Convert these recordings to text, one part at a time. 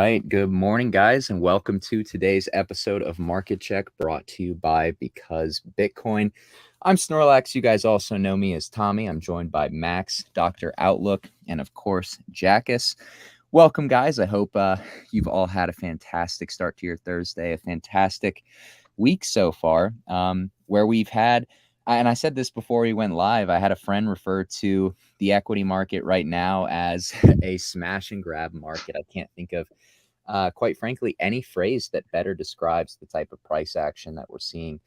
right. Good morning, guys, and welcome to today's episode of Market Check brought to you by Because Bitcoin. I'm Snorlax. You guys also know me as Tommy. I'm joined by Max, Dr. Outlook, and of course, Jackus. Welcome, guys. I hope you've all had a fantastic start to your Thursday, a fantastic week so far, where we've had, and I said this before we went live, I had a friend refer to the equity market right now as a smash and grab market. I can't think of, quite frankly, any phrase that better describes the type of price action that we're seeing,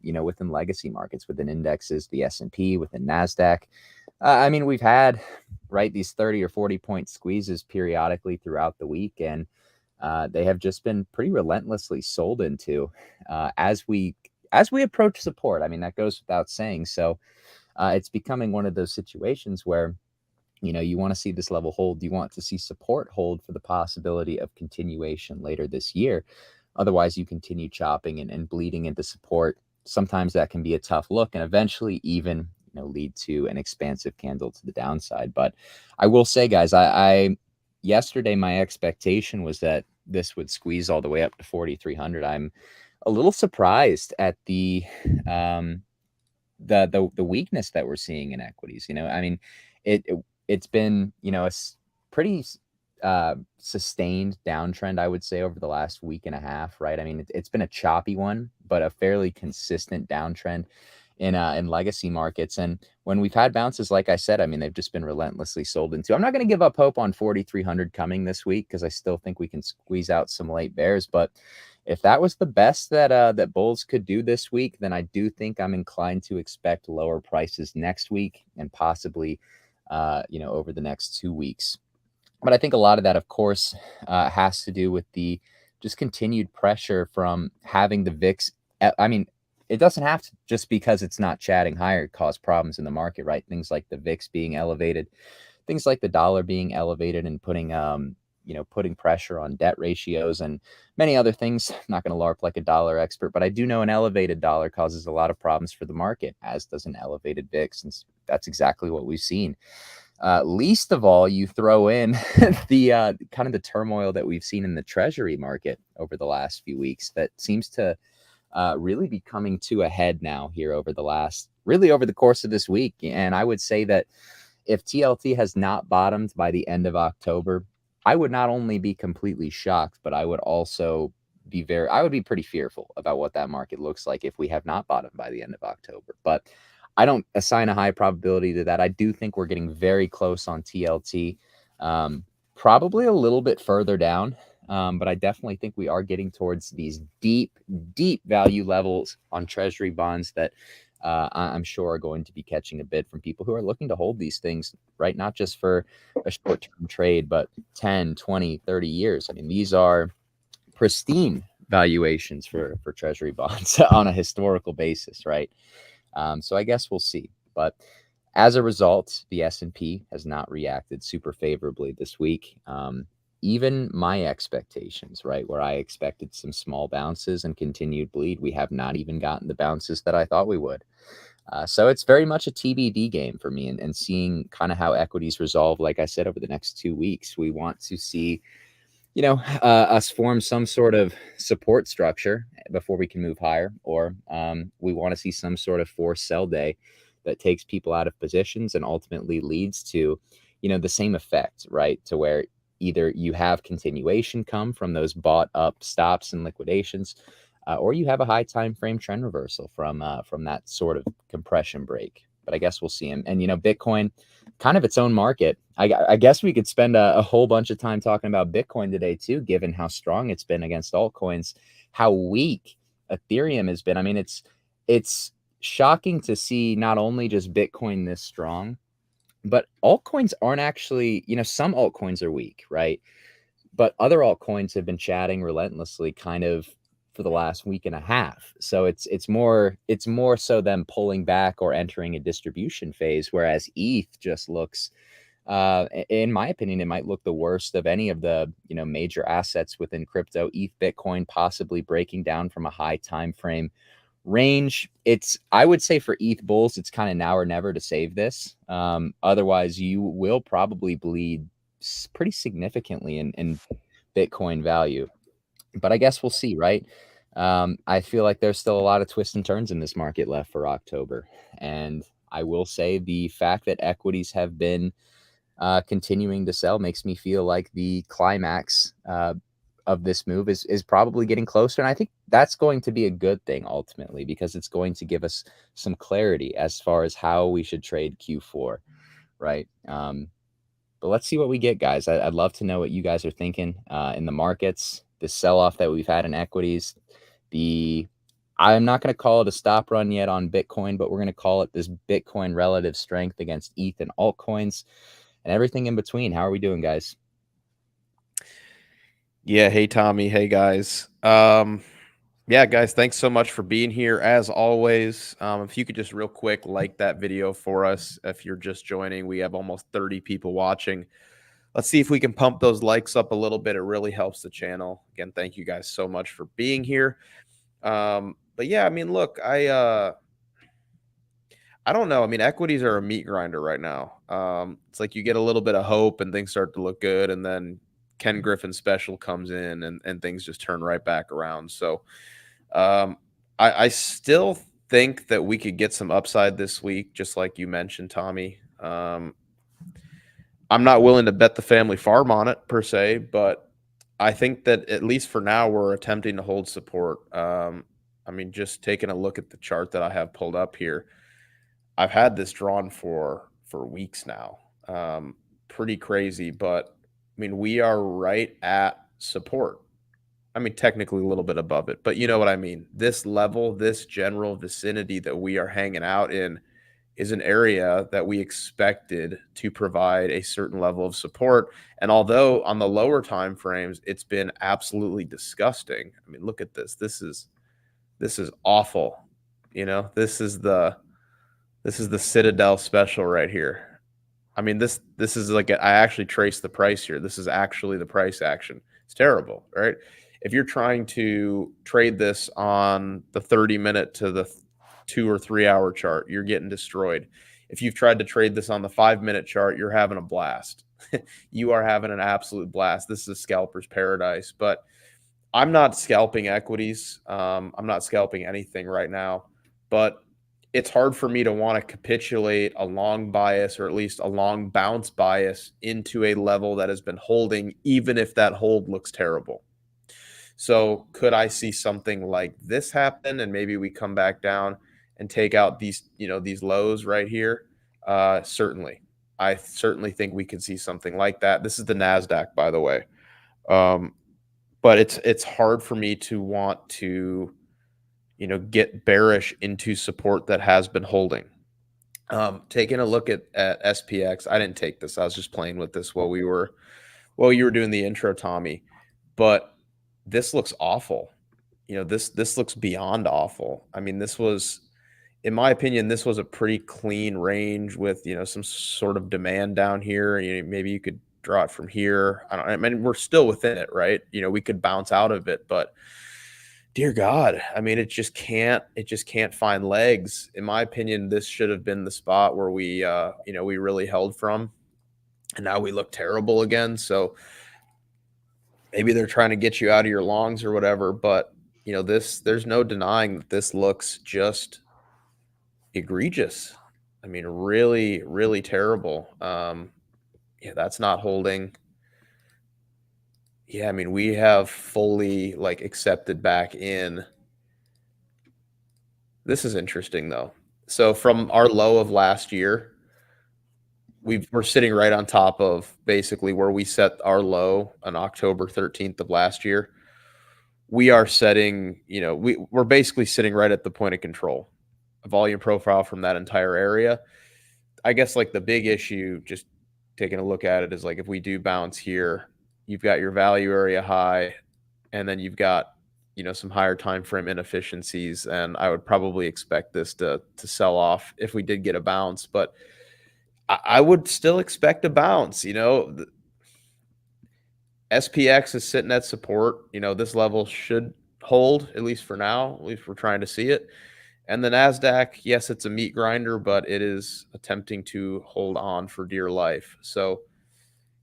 within legacy markets, within indexes, the S&P, within NASDAQ. I mean, we've had, right, these 30 or 40 point squeezes periodically throughout the week, and they have just been pretty relentlessly sold into as we approach support. I mean, that goes without saying. So it's becoming one of those situations where, you want to see this level hold. You want to see support hold for the possibility of continuation later this year. Otherwise, you continue chopping and bleeding into support. Sometimes that can be a tough look and eventually even lead to an expansive candle to the downside. But I will say, guys, I yesterday my expectation was that this would squeeze all the way up to 4,300. I'm a little surprised at the weakness that we're seeing in equities. I mean, it's been a pretty sustained downtrend, I would say, over the last week and a half, right? I mean, it's been a choppy one, but a fairly consistent downtrend in legacy markets. And when we've had bounces, like I said, I mean, they've just been relentlessly sold into. I'm not going to give up hope on 4,300 coming this week because I still think we can squeeze out some late bears. But if that was the best that bulls could do this week, then I do think I'm inclined to expect lower prices next week and possibly, over the next 2 weeks. But I think a lot of that, of course, has to do with the just continued pressure from having the VIX. I mean, it doesn't have to just because it's not chatting higher cause problems in the market, right? Things like the VIX being elevated, things like the dollar being elevated and putting pressure on debt ratios and many other things. I'm not going to LARP like a dollar expert, but I do know an elevated dollar causes a lot of problems for the market, as does an elevated VIX. And that's exactly what we've seen. Least of all, you throw in the kind of the turmoil that we've seen in the Treasury market over the last few weeks that seems to really be coming to a head now here over the course of this week. And I would say that if TLT has not bottomed by the end of October, I would not only be completely shocked, but I would also be pretty fearful about what that market looks like if we have not bottomed by the end of October. But I don't assign a high probability to that. I do think we're getting very close on TLT, probably a little bit further down. But I definitely think we are getting towards these deep, deep value levels on Treasury bonds that I'm sure are going to be catching a bid from people who are looking to hold these things, right? Not just for a short-term trade, but 10, 20, 30 years. I mean, these are pristine valuations for Treasury bonds on a historical basis, right? So I guess we'll see. But as a result, the S&P has not reacted super favorably this week. Even my expectations, right, where I expected some small bounces and continued bleed, we have not even gotten the bounces that I thought we would. So it's very much a TBD game for me and seeing kind of how equities resolve, like I said, over the next 2 weeks. We want to see, us form some sort of support structure before we can move higher, or we want to see some sort of forced sell day that takes people out of positions and ultimately leads to, the same effect, right, to where either you have continuation come from those bought up stops and liquidations, or you have a high time frame trend reversal from that sort of compression break. But I guess we'll see. And Bitcoin, kind of its own market. I guess we could spend a whole bunch of time talking about Bitcoin today too, given how strong it's been against altcoins, how weak Ethereum has been. I mean, it's shocking to see not only just Bitcoin this strong, but altcoins aren't actually, some altcoins are weak, right? But other altcoins have been chatting relentlessly kind of for the last week and a half. So it's more so them pulling back or entering a distribution phase, whereas ETH just looks, in my opinion, it might look the worst of any of the, major assets within crypto. ETH, Bitcoin possibly breaking down from a high time frame range. I would say for ETH bulls, it's kind of now or never to save this. Otherwise, you will probably bleed pretty significantly in Bitcoin value. But I guess we'll see, right? I feel like there's still a lot of twists and turns in this market left for October. And I will say the fact that equities have been continuing to sell makes me feel like the climax of this move is probably getting closer. And I think that's going to be a good thing ultimately, because it's going to give us some clarity as far as how we should trade Q4, right? But let's see what we get, guys. I'd love to know what you guys are thinking in the markets, the sell-off that we've had in equities. I'm not going to call it a stop run yet on Bitcoin, but we're going to call it this Bitcoin relative strength against ETH and altcoins and everything in between. How are we doing, guys? Yeah. Hey, Tommy. Hey, guys. Yeah, guys, thanks so much for being here. As always, if you could just real quick like that video for us. If you're just joining, we have almost 30 people watching. Let's see if we can pump those likes up a little bit. It really helps the channel. Again, thank you guys so much for being here. But yeah, I mean, look, I don't know. I mean, equities are a meat grinder right now. It's like you get a little bit of hope and things start to look good, and then Ken Griffin special comes in and things just turn right back around. So I still think that we could get some upside this week, just like you mentioned, Tommy. I'm not willing to bet the family farm on it per se, but I think that at least for now, we're attempting to hold support. I mean, just taking a look at the chart that I have pulled up here, I've had this drawn for weeks now. Pretty crazy, but I mean, we are right at support. I mean, technically a little bit above it, but you know what I mean. This level, this general vicinity that we are hanging out in is an area that we expected to provide a certain level of support. And although on the lower time frames, it's been absolutely disgusting. I mean, look at this. This is awful. You know, this is the Citadel special right here. I mean, this is like I actually traced the price here. This is actually the price action. It's terrible, right? If you're trying to trade this on the 30-minute to the 2 or 3 hour chart, you're getting destroyed. If you've tried to trade this on the 5-minute chart, you're having a blast. You are having an absolute blast. This is a scalper's paradise. But I'm not scalping equities. I'm not scalping anything right now. But it's hard for me to want to capitulate a long bias, or at least a long bounce bias, into a level that has been holding, even if that hold looks terrible. So could I see something like this happen, and maybe we come back down and take out these, these lows right here? Certainly. I certainly think we could see something like that. This is the NASDAQ, by the way. But it's hard for me to want to get bearish into support that has been holding. Taking a look at SPX, I didn't take this. I was just playing with this while you were doing the intro, Tommy. But this looks awful. This looks beyond awful. I mean, this was, in my opinion, this was a pretty clean range with some sort of demand down here. Maybe you could draw it from here. I mean, we're still within it, right? We could bounce out of it, but dear God, I mean, it just can't find legs. In my opinion, this should have been the spot where we really held from, and now we look terrible again. So maybe they're trying to get you out of your longs or whatever, but there's no denying that this looks just egregious. I mean, really, really terrible. Yeah, that's not holding. Yeah, I mean, we have fully accepted back in. This is interesting though. So from our low of last year, we're sitting right on top of basically where we set our low on October 13th of last year. We are setting, we're basically sitting right at the point of control, a volume profile from that entire area. I guess the big issue, just taking a look at it, is if we do bounce here, you've got your value area high, and then you've got some higher time frame inefficiencies, and I would probably expect this to sell off if we did get a bounce. But I would still expect a bounce. SPX is sitting at support. This level should hold, at least for now. At least we're trying to see it. And the NASDAQ, yes, it's a meat grinder, but it is attempting to hold on for dear life. So,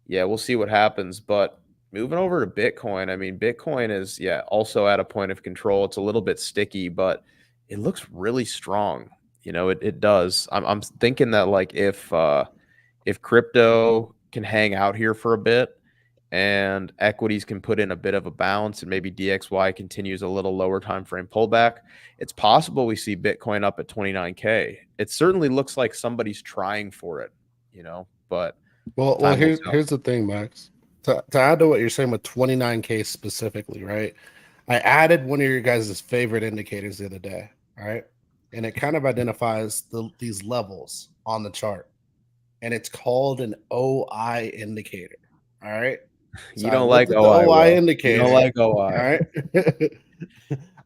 yeah, we'll see what happens. But, moving over to Bitcoin. I mean, Bitcoin is also at a point of control. It's a little bit sticky, but it looks really strong. It does. I'm thinking that like if crypto can hang out here for a bit and equities can put in a bit of a bounce and maybe DXY continues a little lower time frame pullback, it's possible we see Bitcoin up at 29K. It certainly looks like somebody's trying for it, but Well, time will tell. here's the thing, Max. To add to what you're saying with 29K specifically, right? I added one of your guys' favorite indicators the other day, right? And it kind of identifies these levels on the chart, and it's called an OI indicator. All right. So You I don't looked like at the OI, OI Will. You don't indicator. like All OI. right.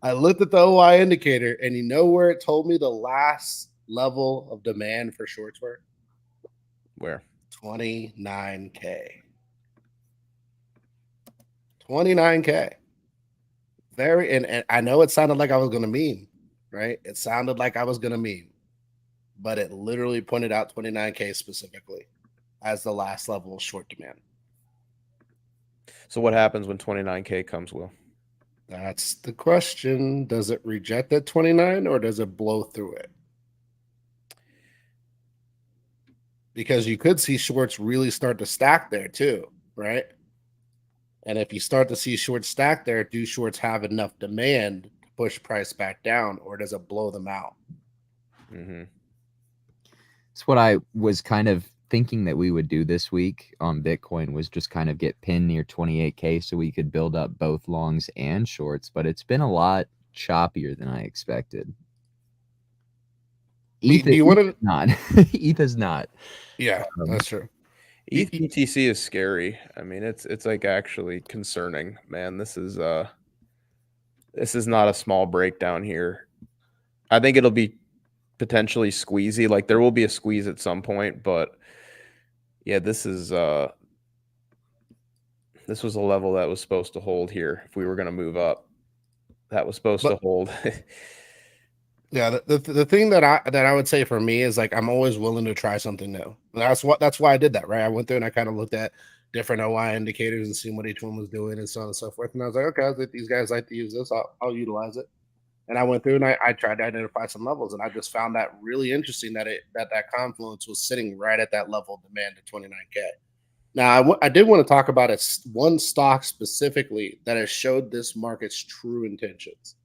I looked at the OI indicator, and you know where it told me the last level of demand for shorts were? Where? 29K. 29K. Very, and I know it sounded like I was going to meme, right? It sounded like I was going to meme, but it literally pointed out 29K specifically as the last level of short demand. So what happens when 29K comes, Will? That's the question. Does it reject that 29 or does it blow through it? Because you could see shorts really start to stack there too, right? And if you start to see shorts stack there, do shorts have enough demand to push price back down, or does it blow them out? Mm-hmm. It's what I was kind of thinking that we would do this week on Bitcoin, was just kind of get pinned near 28K so we could build up both longs and shorts, but it's been a lot choppier than I expected. ETH, Do you want to? not. ETH is not. Yeah, that's true. ETH BTC is scary. I mean, it's like actually concerning, man. This is not a small breakdown here. I think it'll be potentially squeezy. Like there will be a squeeze at some point, but yeah, this was a level that was supposed to hold here if we were going to move up. That was supposed to hold. Yeah, the thing that I would say for me is like I'm always willing to try something new. That's why I did that, right? I went through and I kind of looked at different OI indicators and seeing what each one was doing and so on and so forth. And I was like, okay, these guys like to use this, I'll utilize it. And I went through and I tried to identify some levels, and I just found that really interesting that that confluence was sitting right at that level of demand at 29K. Now, I did want to talk about one stock specifically that has showed this market's true intentions,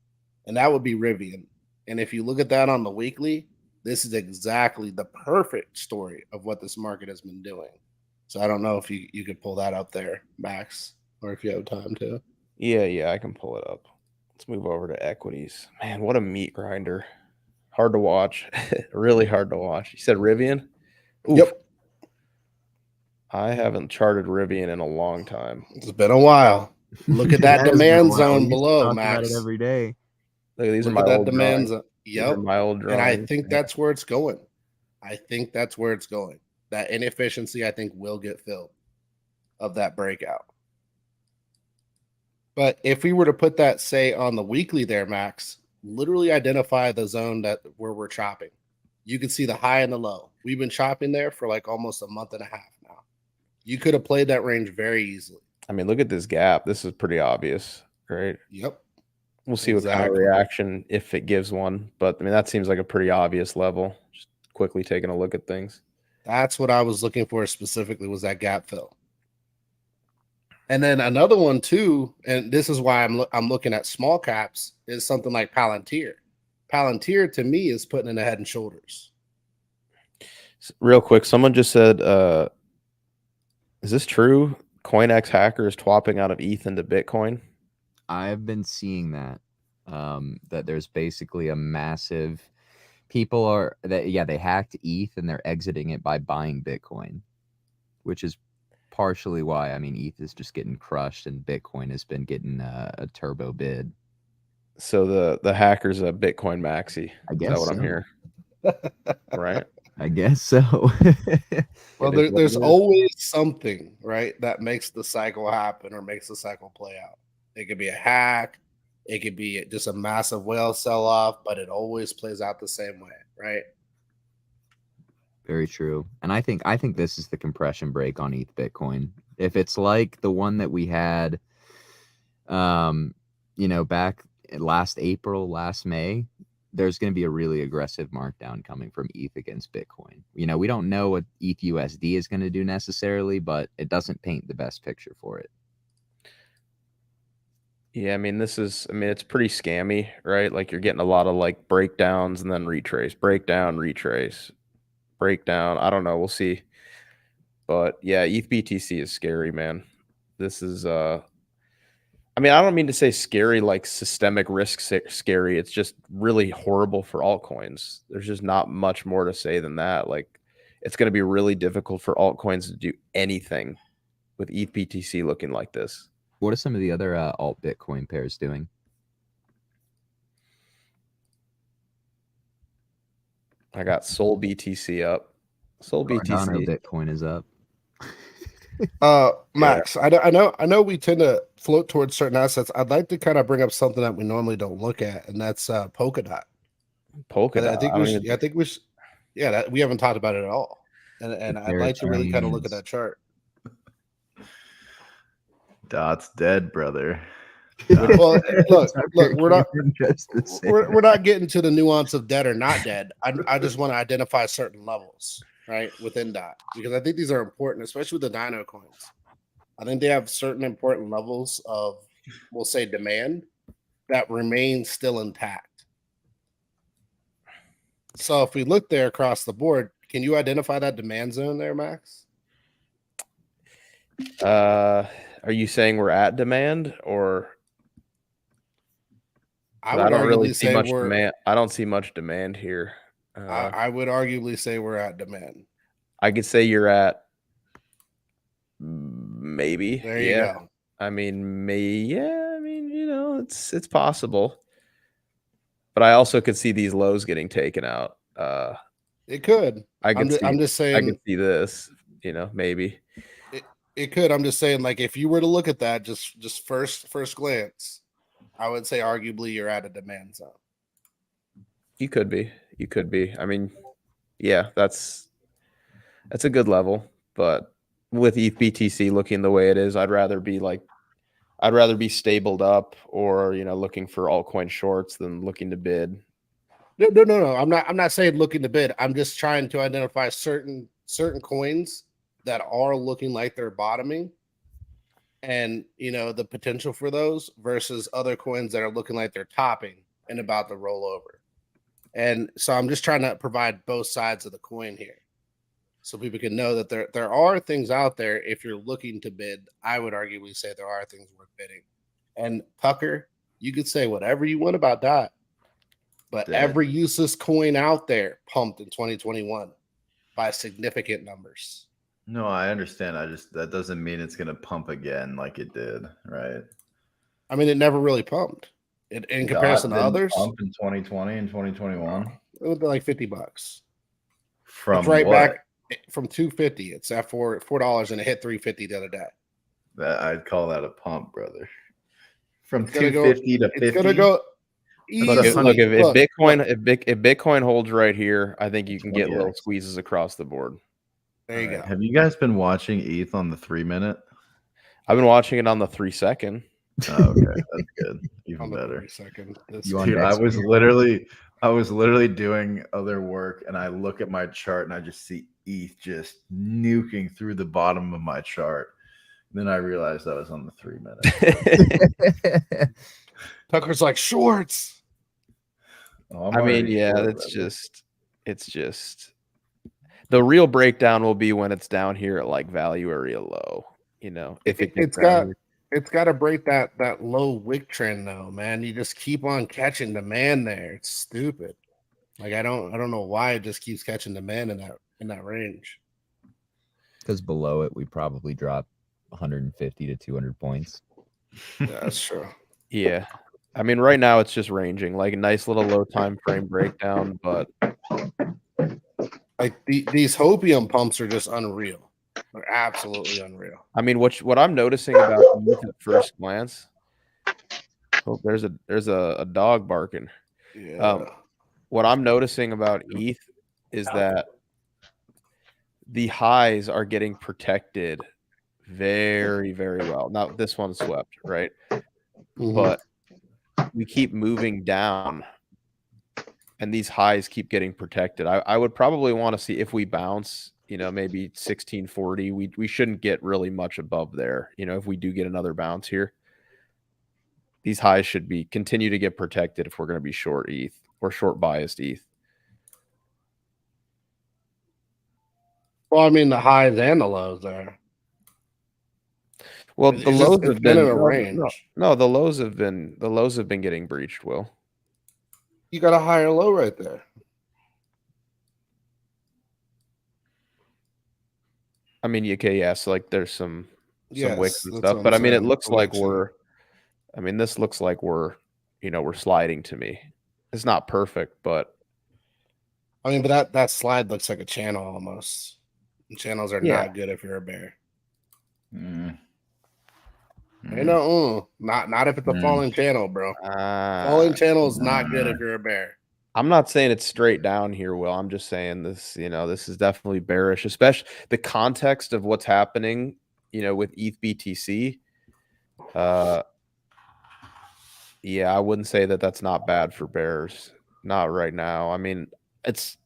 and that would be Rivian. And if you look at that on the weekly, this is exactly the perfect story of what this market has been doing. So I don't know if you could pull that up there, Max, or if you have time to. Yeah, I can pull it up. Let's move over to equities. Man, what a meat grinder. Hard to watch. Really hard to watch. You said Rivian? Oof. Yep. I haven't charted Rivian in a long time. It's been a while. Look at that demand zone below, Max. About it every day. Look, these Look are at my that old demand drawings. zone. These are my old drawings. And I think that's where it's going. I think that's where it's going. That inefficiency, I think, will get filled of that breakout. But if we were to put that, say, on the weekly there, Max, literally identify the zone where we're chopping. You can see the high and the low. We've been chopping there for like almost a month and a half now. You could have played that range very easily. I mean, look at this gap. This is pretty obvious, right? Yep. We'll see what kind of reaction, if it gives one. But I mean, that seems like a pretty obvious level. Just quickly taking a look at things. That's what I was looking for specifically, was that gap fill. And then another one too, and this is why I'm looking at small caps, is something like Palantir. Palantir to me is putting in a Head and Shoulders. Real quick, someone just said, is this true? CoinX hacker is swapping out of ETH into Bitcoin. I've been seeing that. That there's basically a massive they hacked ETH and they're exiting it by buying Bitcoin, which is partially why, I mean, ETH is just getting crushed and Bitcoin has been getting a turbo bid. So the hacker's a Bitcoin maxi. I guess is that what so. I'm hearing? Right? I guess so. Well, there's always something, right, that makes the cycle happen or makes the cycle play out. It could be a hack. It could be just a massive whale sell-off, but it always plays out the same way, right? Very true. And I think this is the compression break on ETH Bitcoin. If it's like the one that we had, back last April, last May, there's going to be a really aggressive markdown coming from ETH against Bitcoin. We don't know what ETH USD is going to do necessarily, but it doesn't paint the best picture for it. Yeah, it's pretty scammy, right? Like you're getting a lot of like breakdowns and then retrace, breakdown, retrace, breakdown. I don't know. We'll see. But yeah, ETH BTC is scary, man. This is I don't mean to say scary like systemic risk scary. It's just really horrible for altcoins. There's just not much more to say than that. Like it's going to be really difficult for altcoins to do anything with ETH BTC looking like this. What are some of the other alt Bitcoin pairs doing? I got Sol BTC up. Sol Cardano BTC. Bitcoin is up. Max, I know we tend to float towards certain assets. I'd like to kind of bring up something that we normally don't look at, and that's Polkadot. I think we should. Yeah, that we haven't talked about it at all, and I'd like to really kind of look at that chart. Dot's dead, brother. Well, look, we're not getting to the nuance of dead or not dead. I just want to identify certain levels, right, within Dot, because I think these are important, especially with the Dino coins. I think they have certain important levels of, we'll say, demand that remain still intact. So if we look there across the board, can you identify that demand zone there, Max? Are you saying we're at demand, or I don't really see much demand. I don't see much demand here. I would arguably say we're at demand. I could say you're at maybe. There you go. It's possible. But I also could see these lows getting taken out. It could. I'm just saying. I could see this. Maybe. It could. I'm just saying, like, if you were to look at that, just first glance, I would say arguably you're at a demand zone. You could be. I mean, yeah, that's a good level. But with ETH BTC looking the way it is, I'd rather be stabled up or looking for altcoin shorts than looking to bid. No. I'm not saying looking to bid. I'm just trying to identify certain coins that are looking like they're bottoming, and the potential for those versus other coins that are looking like they're topping and about to roll over. And so I'm just trying to provide both sides of the coin here, so people can know that there are things out there. If you're looking to bid, I would arguably say there are things worth bidding. And Tucker, you could say whatever you want about that, but every useless coin out there pumped in 2021 by significant numbers. No, I understand. That doesn't mean it's going to pump again like it did, right? I mean, it never really pumped in comparison to others. Pump in 2020 and 2021. It would be like $50. From it's right what? Back from $250. It's at $4 and it hit $350 the other day. I'd call that a pump, brother. From $250 to $50. It's gonna go. If Bitcoin holds right here, I think you can get little squeezes across the board. There you go. Have you guys been watching ETH on the 3-minute? I've been watching it on the 3-second. Oh, okay, that's good. Even better. 3-second. Dude, I was literally doing other work, and I look at my chart, and I just see ETH just nuking through the bottom of my chart. And then I realized I was on the 3-minute. Tucker's like shorts. It's just. The real breakdown will be when it's down here at like value area low. If it's got to break that low wick trend though, man. You just keep on catching demand there. It's stupid. Like I don't know why it just keeps catching demand in that range. Because below it, we probably drop 150 to 200 points. Yeah, that's true. Yeah, I mean, right now it's just ranging, like a nice little low time frame breakdown, but. Like these hopium pumps are just unreal. They're absolutely unreal. I mean, what I'm noticing about ETH at first glance. Oh, there's a dog barking. Yeah. What I'm noticing about ETH is that the highs are getting protected very, very well. Now this one swept, right? Mhm. But we keep moving down, and these highs keep getting protected. I would probably want to see if we bounce, you know, maybe 1640. We shouldn't get really much above there. You know, if we do get another bounce here, these highs should be continue to get protected if we're going to be short ETH or short biased ETH. Well, I mean, the highs and the lows there. Well, the It's lows just, have it's been been in a range. no, the lows have been getting breached, Will. You got a higher low right there. I mean, okay, yes, like there's some wicks Yes, and that's stuff, what but I I'm mean, it saying. looks The like wicks and- this looks like we're sliding to me. It's not perfect, but I mean, but that slide looks like a channel almost. And channels are Yeah. not good if you're a bear. Mm. You know, not if it's a falling channel, bro. Falling channel is not good if you're a bear. I'm not saying it's straight down here, Will. I'm just saying this, this is definitely bearish, especially the context of what's happening, with ETH BTC. Yeah, I wouldn't say that that's not bad for bears. Not right now. I mean, it's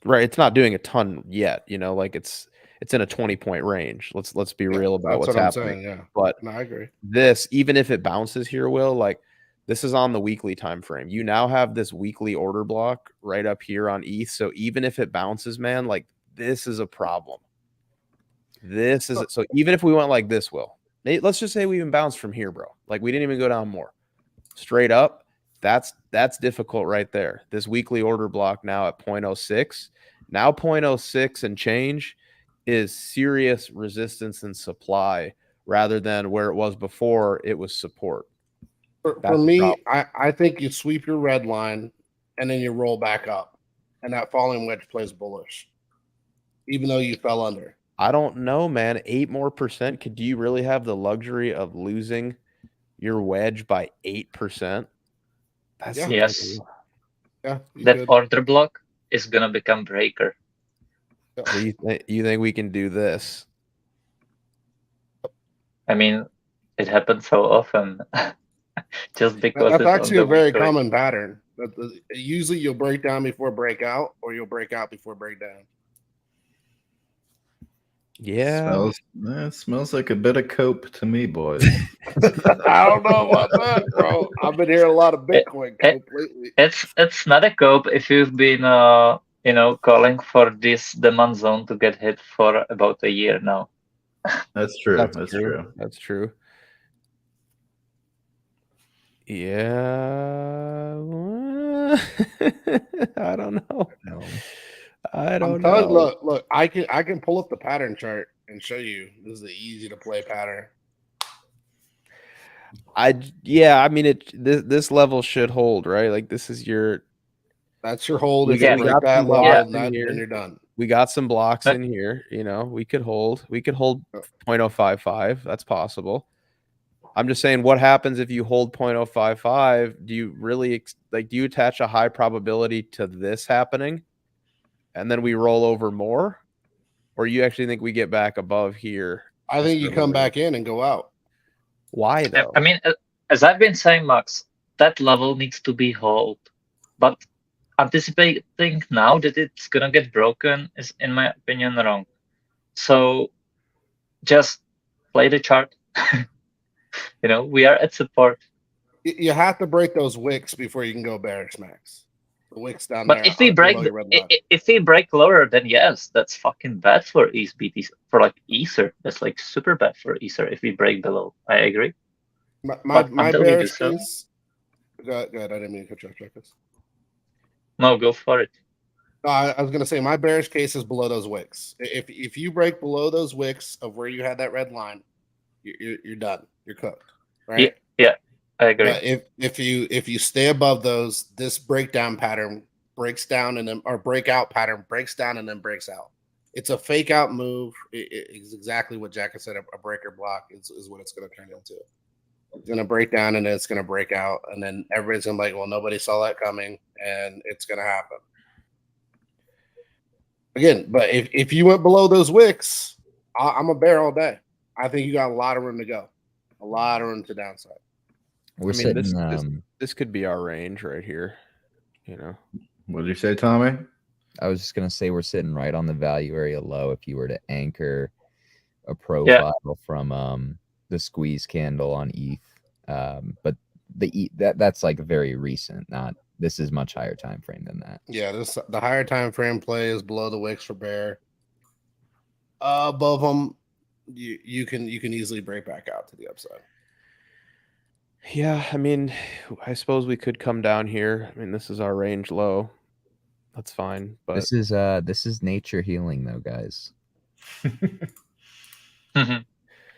right. It's not doing a ton yet, like it's in a 20-point range. Let's be real about That's what's what I'm happening. saying. Yeah, But no, I agree. this, even if it bounces here, Will, like this is on the weekly time frame. You now have this weekly order block right up here on ETH. So even if it bounces, man, like this is a problem. This is so even if we went like this, Will, let's just say we even bounced from here, bro. Like we didn't even go down more. Straight up, that's difficult right there. This weekly order block now at 0.06. Now 0.06 and change is serious resistance and supply rather than where it was before it was support. For me, I think you sweep your red line and then you roll back up, and that falling wedge plays bullish, even though you fell under. I don't know, man. 8% more. Could you really have the luxury of losing your wedge by 8%? That's yes. Yeah, that order block is gonna become breaker. So you think we can do this? I mean, it happens so often. Just because that's it's actually on a the very weekly. common pattern. Usually, you'll break down before breakout, or you'll break out before breakdown. Yeah, Smells like a bit of cope to me, boys. I don't know about that, bro. I've been hearing a lot of Bitcoin cope lately. It's not a cope if you've been calling for this demand zone to get hit for about a year now. That's true. That's true. That's true. Yeah. I don't know. I don't know. Look, I can pull up the pattern chart and show you. This is an easy to play pattern. I mean this level should hold, right? Like this is that's your hold. We If you break that level, then you're done. We got some blocks in here, we could hold 0.055. That's possible. I'm just saying, what happens if you hold 0.055? Do you really do you attach a high probability to this happening and then we roll over more? Or you actually think we get back above here? I think you come back in and go out. Why though? I mean, as I've been saying, Max, that level needs to be held. But anticipating now that it's gonna get broken is, in my opinion, wrong. So just play the chart. We are at support. You have to break those wicks before you can go bearish, Max. The wicks down but there. But if we break lower, then yes, that's fucking bad for ETH BTC, for like Ether. That's like super bad for Ether if we break below. I agree. My bearish case. Go ahead. I didn't mean to cut you off, Marcus. No, go for it. No, I was gonna say my bearish case is below those wicks. If you break below those wicks of where you had that red line, you're done. You're cooked. Right? Yeah, I agree. But if you stay above those, this breakdown pattern breaks down and then, or breakout pattern breaks down and then breaks out. It's a fake out move. It's exactly what Jack has said. A breaker block is what it's going to turn into. It's going to break down and then it's going to break out, and then everybody's going to be like, well, nobody saw that coming, and it's going to happen. Again, but if you went below those wicks, I'm a bear all day. I think you got a lot of room to go, a lot of room to downside. We're I mean, sitting. this could be our range right here. You know, What did you say, Tommy? I was just gonna say we're sitting right on the value area low. If you were to anchor a profile from the squeeze candle on ETH, but that's like very recent. Not this is much higher time frame than that. Yeah, the higher time frame play is below the wicks for bear. Above them, you can easily break back out to the upside. yeah. I mean, I suppose we could come down here. I mean, this is our range low. That's fine, but This is nature healing though, guys.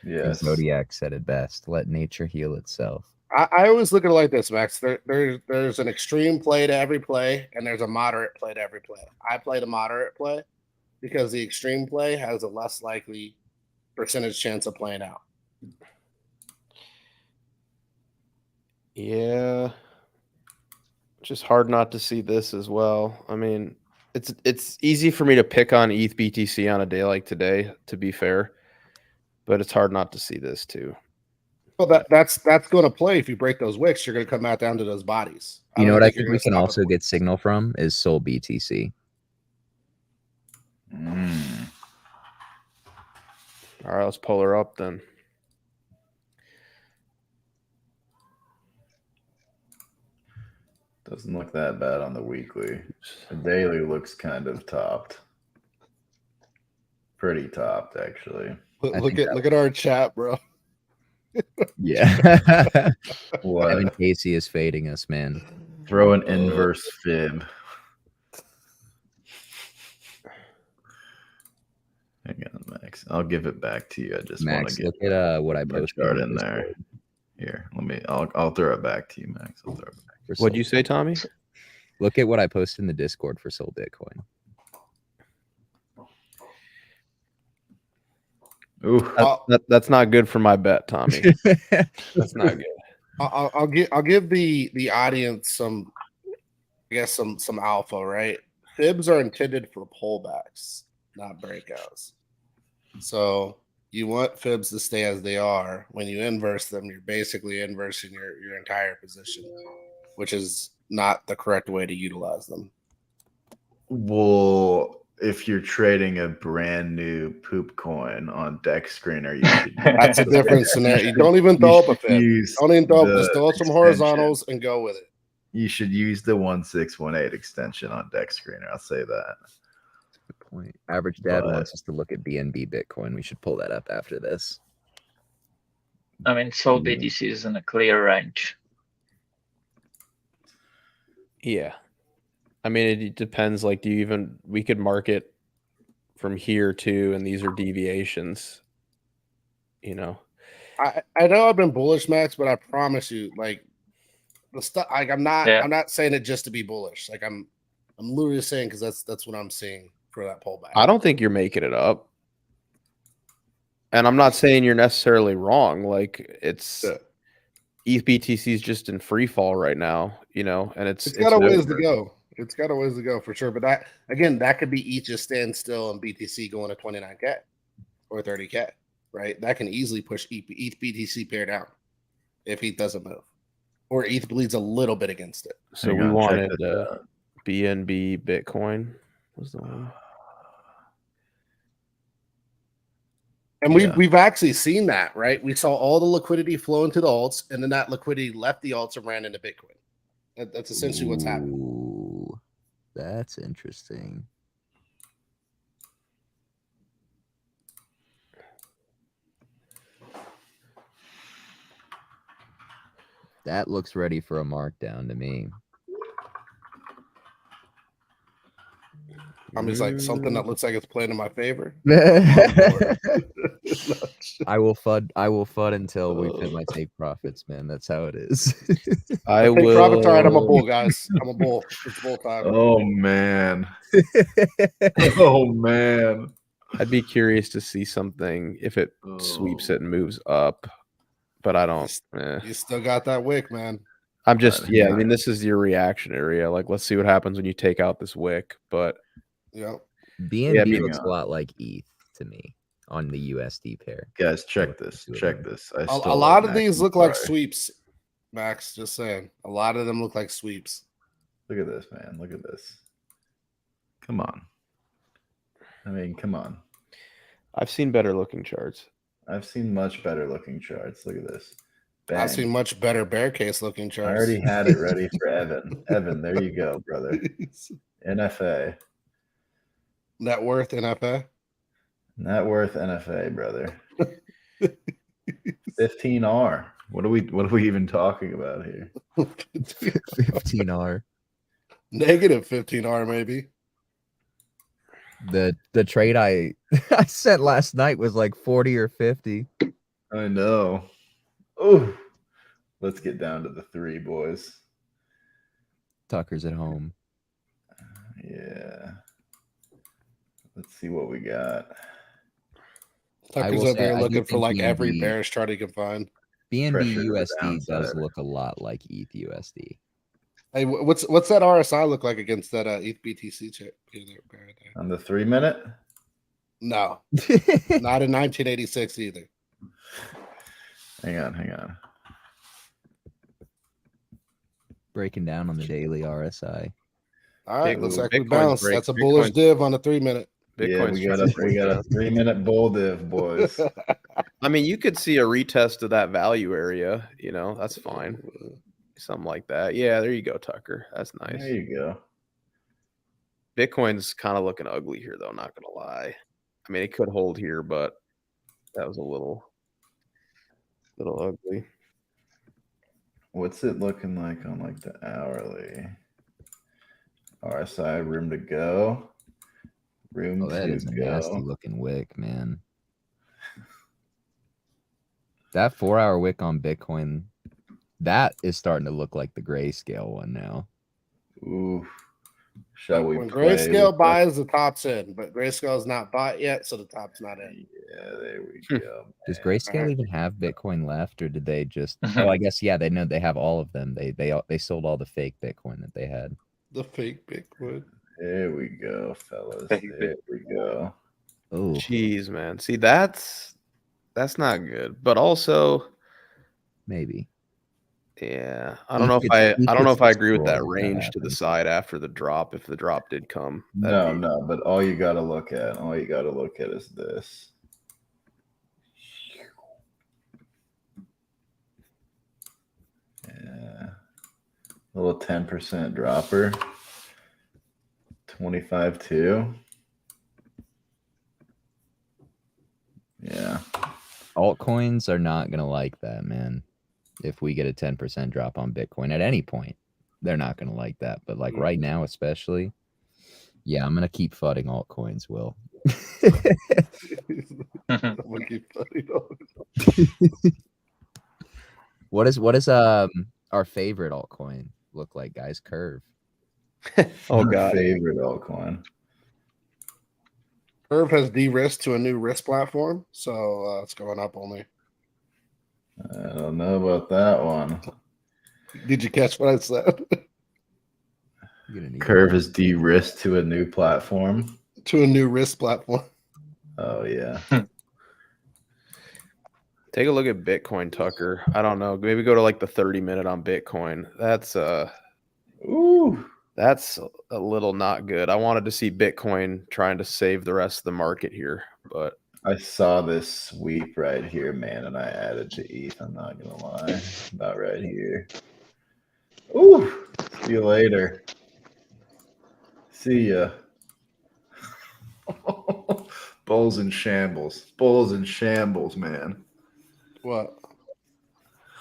Yes. Zodiac said it best. Let nature heal itself. I always look at it like this, Max. There's an extreme play to every play, and there's a moderate play to every play. I play the moderate play because the extreme play has a less likely percentage chance of playing out. yeah, just hard not to see this as well. I mean, it's easy for me to pick on ETH BTC on a day like today, to be fair, but it's hard not to see this too. Well, that's going to play if you break those wicks. You're going to come out down to those bodies. You know what I think you're we gonna can stop also at the get wicks. signal from is Sol BTC. All right, let's pull her up then. Doesn't look that bad on the weekly. The daily looks kind of topped. Pretty topped, actually. Look at our chat, bro. Yeah. What? Evan Casey is fading us, man. Throw an inverse fib. Hang on, Max. I'll give it back to you. I just want Max, to look get at what I my posted chart the in there. Discord Here, I'll throw it back to you, Max. I'll throw it back. for What'd Sol. you say, Tommy? Look at what I posted in the Discord for Sol Bitcoin. Ooh, That's not good for my bet, Tommy. That's not good. I'll give the audience some, I guess some alpha, right? Fibs are intended for pullbacks, not breakouts. So you want fibs to stay as they are. When you inverse them, you're basically inversing your entire position, which is not the correct way to utilize them. well, if you're trading a brand new poop coin on Dex Screener, you should. That's a different scenario. You don't even throw up a fib. Don't even throw up. Just throw up some extension. horizontals and go with it. You should use the 1618 extension on Dex Screener. I'll say that. Good point. Average Dad But- wants us to look at BNB Bitcoin. We should pull that up after this. I mean, Sol BTC is in a clear range. Yeah. I mean, it depends. Like, we could market from here too, and these are deviations, you know? I know I've been bullish, Max, but I promise you, like the stuff, like I'm not saying it just to be bullish. Like I'm literally saying because that's what I'm seeing for that pullback. I don't think you're making it up. And I'm not saying you're necessarily wrong. Like, it's ETH BTC is just in free fall right now, you know, and it's got a ways to go. It's got a ways to go for sure. But that could be ETH just stand still and BTC going to 29K or 30K, right? That can easily push ETH BTC pair down if ETH doesn't move, or ETH bleeds a little bit against it. So Hang we on, check wanted this out. BNB Bitcoin was the one. And Yeah. we've actually seen that, right? We saw all the liquidity flow into the alts, and then that liquidity left the alts and ran into Bitcoin. That's essentially what's happening. Ooh, that's interesting. That looks ready for a markdown to me. I'm just like something that looks like it's playing in my favor. I will FUD until we fit my take profits, man. That's how it is. I Take will. profits. All right, I'm a bull, guys. I'm a bull. It's bull time. Oh man. Oh man. I'd be curious to see something if it sweeps it and moves up, but I don't. You still got that wick, man. I'm just Yeah. I mean, this is your reaction area. Like, let's see what happens when you take out this wick. But Yep. BNB I mean, looks a lot like ETH to me on the USD pair. Guys, check this. Check this. A lot of these look like sweeps, Max. Just saying. A lot of them look like sweeps. Look at this, man. Look at this. Come on. I mean, come on. I've seen better looking charts. I've seen much better looking charts. Look at this. Bang. I've seen much better bear case looking charts. I already had it ready for Evan. Evan, there you go, brother. NFA. Net worth NFA. Net worth NFA, brother. 15R. What are we even talking about here? 15R. Negative 15R maybe. The trade I sent last night was like 40 or 50. I know. Oh, let's get down to the 3, boys. Tucker's at home. Yeah. Let's see what we got. Tucker's up there looking for like every bearish chart he can find. BNB USD does look a lot like ETH USD. Hey, what's that RSI look like against that ETH BTC chart? On the 3-minute? No, not in 1986 either. Hang on. Breaking down on the daily RSI. All right, looks like we Bitcoin's bounced. break. That's a bullish div on the 3-minute. Yeah, we got a 3-minute bull div, boys. I mean, you could see a retest of that value area. You know, that's fine. Something like that. Yeah, there you go, Tucker. That's nice. There you go. Bitcoin's kind of looking ugly here, though. Not gonna lie. I mean, it could hold here, but that was a little ugly. What's it looking like on like the hourly? RSI room to go. Room that to is a go. nasty looking wick, man. That 4-hour wick on Bitcoin, that is starting to look like the grayscale one now. Ooh. Shall we When play Grayscale buys, the top's in, but Grayscale is not bought yet, so the top's not in. Yeah, there we go. Does Grayscale even have Bitcoin left, or did they just? Oh, I guess yeah. They know they have all of them. They sold all the fake Bitcoin that they had. The fake Bitcoin. There we go, fellas. There we go. Oh, Jeez, man. See, that's not good. But also, maybe. yeah, I don't know if I agree with that range to the happens. side after the drop. If the drop did come, No, but all you got to look at is this. Yeah, a little 10% dropper. 25.2. Yeah. Altcoins are not gonna like that, man. If we get a 10% drop on Bitcoin at any point, they're not gonna like that. But like right now, especially, yeah, I'm gonna keep fudding altcoins. Will. What is our favorite altcoin look like, guys? Curve. Oh My god, favorite altcoin. Curve has de-risked to a new risk platform, so it's going up only. I don't know about that one. Did you catch what I said? Curve is de-risked to a new platform. To a new risk platform. Oh yeah. take a look at Bitcoin, Tucker. I don't know. Maybe go to like the 30-minute on Bitcoin. That's Ooh. That's a little not good. I wanted to see Bitcoin trying to save the rest of the market here, but I saw this sweep right here, man, and I added to ETH. I'm not gonna lie. About right here. Ooh. See you later. See ya. Bulls in shambles. Bulls in shambles, man. What?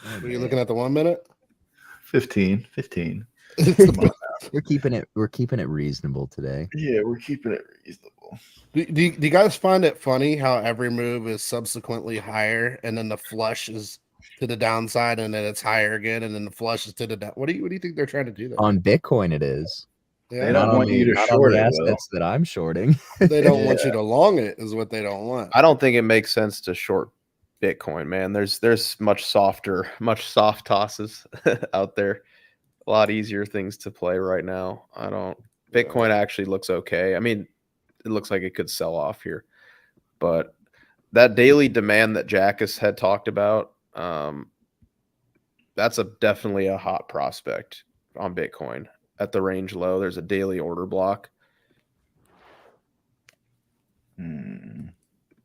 Are you looking at the 1 minute? 15. We're keeping it reasonable today. Yeah, we're keeping it reasonable. Do you guys find it funny how every move is subsequently higher, and then the flush is to the downside, and then it's higher again, and then the flush is to the down? What do you think they're trying to do there? On Bitcoin, it is. Yeah, They don't want you to short the it. assets that I'm shorting. they don't want you to long it, is what they don't want. I don't think it makes sense to short Bitcoin, man. There's much soft tosses out there. A lot easier things to play right now. Bitcoin actually looks okay. I mean, it looks like it could sell off here, but that daily demand that Jackus had talked about, that's definitely a hot prospect on Bitcoin. At the range low, there's a daily order block.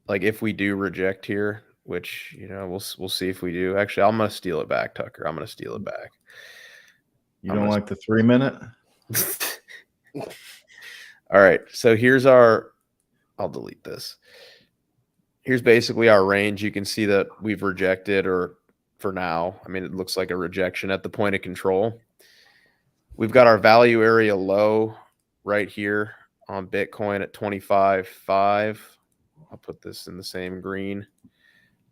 Like if we do reject here, which we'll see if we do. Actually, I'm gonna steal it back, Tucker. I'm gonna steal it back. You don't like the 3 minute? All right. So here's our. I'll delete this. Here's basically our range. You can see that we've rejected, or for now, I mean, it looks like a rejection at the point of control. We've got our value area low right here on Bitcoin at 25.5. I'll put this in the same green.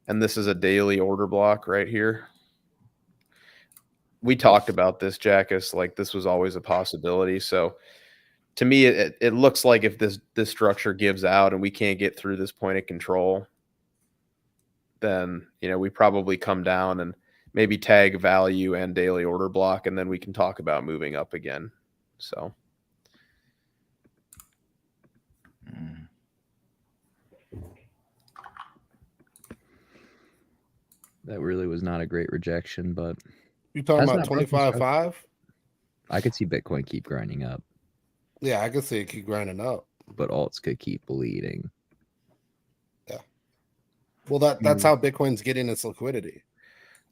And this is a daily order block right here. We talked about this, Jackus, like this was always a possibility. So to me, it looks like if this structure gives out and we can't get through this point of control, then we probably come down and maybe tag value and daily order block, and then we can talk about moving up again. So that really was not a great rejection, but you talking about 25.5? I could see Bitcoin keep grinding up. Yeah, I could see it keep grinding up. But alts could keep bleeding. Yeah. Well, that's how Bitcoin's getting its liquidity.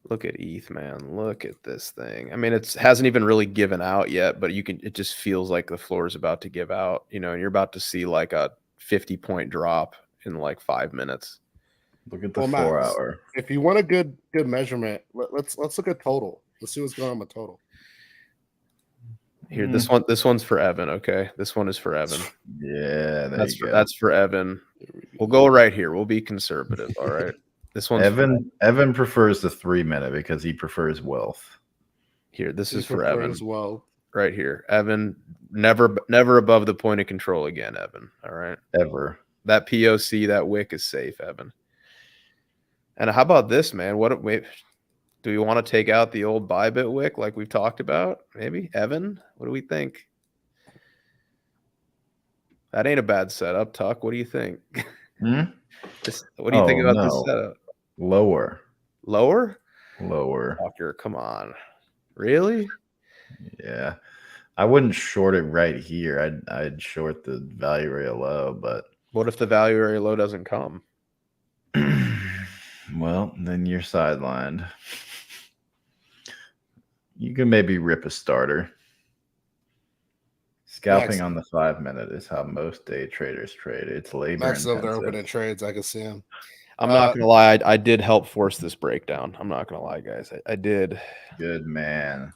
Look at ETH, man. Look at this thing. I mean, it hasn't even really given out yet, but it just feels like the floor is about to give out, and you're about to see like a 50-point drop in like 5 minutes. Look at the 4 hour. If you want a good measurement, let's look at total. Let's see what's going on with total. Here, this one's for Evan. Okay, this one is for Evan. Yeah, that's for Evan. We'll go right here. We'll be conservative. All right. This one. Evan prefers the 3 minute because he prefers wealth. Here, this is for Evan. Well, right here, Evan. Never above the point of control again, Evan. All right. Ever. That POC, that wick is safe, Evan. And how about this, man? Do we want to take out the old Bybit wick like we've talked about? Maybe, Evan. What do we think? That ain't a bad setup, Tuck. What do you think? What do you think about this setup? Lower. Tucker, come on. Really? Yeah. I wouldn't short it right here. I'd short the value area low, but what if the value area low doesn't come? Well, then you're sidelined. You can maybe rip a starter. Scalping on the 5 minute is how most day traders trade. It's labor Max over intensive. there opening trades. I can see him. I'm not gonna lie. I did help force this breakdown. I'm not gonna lie, guys. I did. Good man.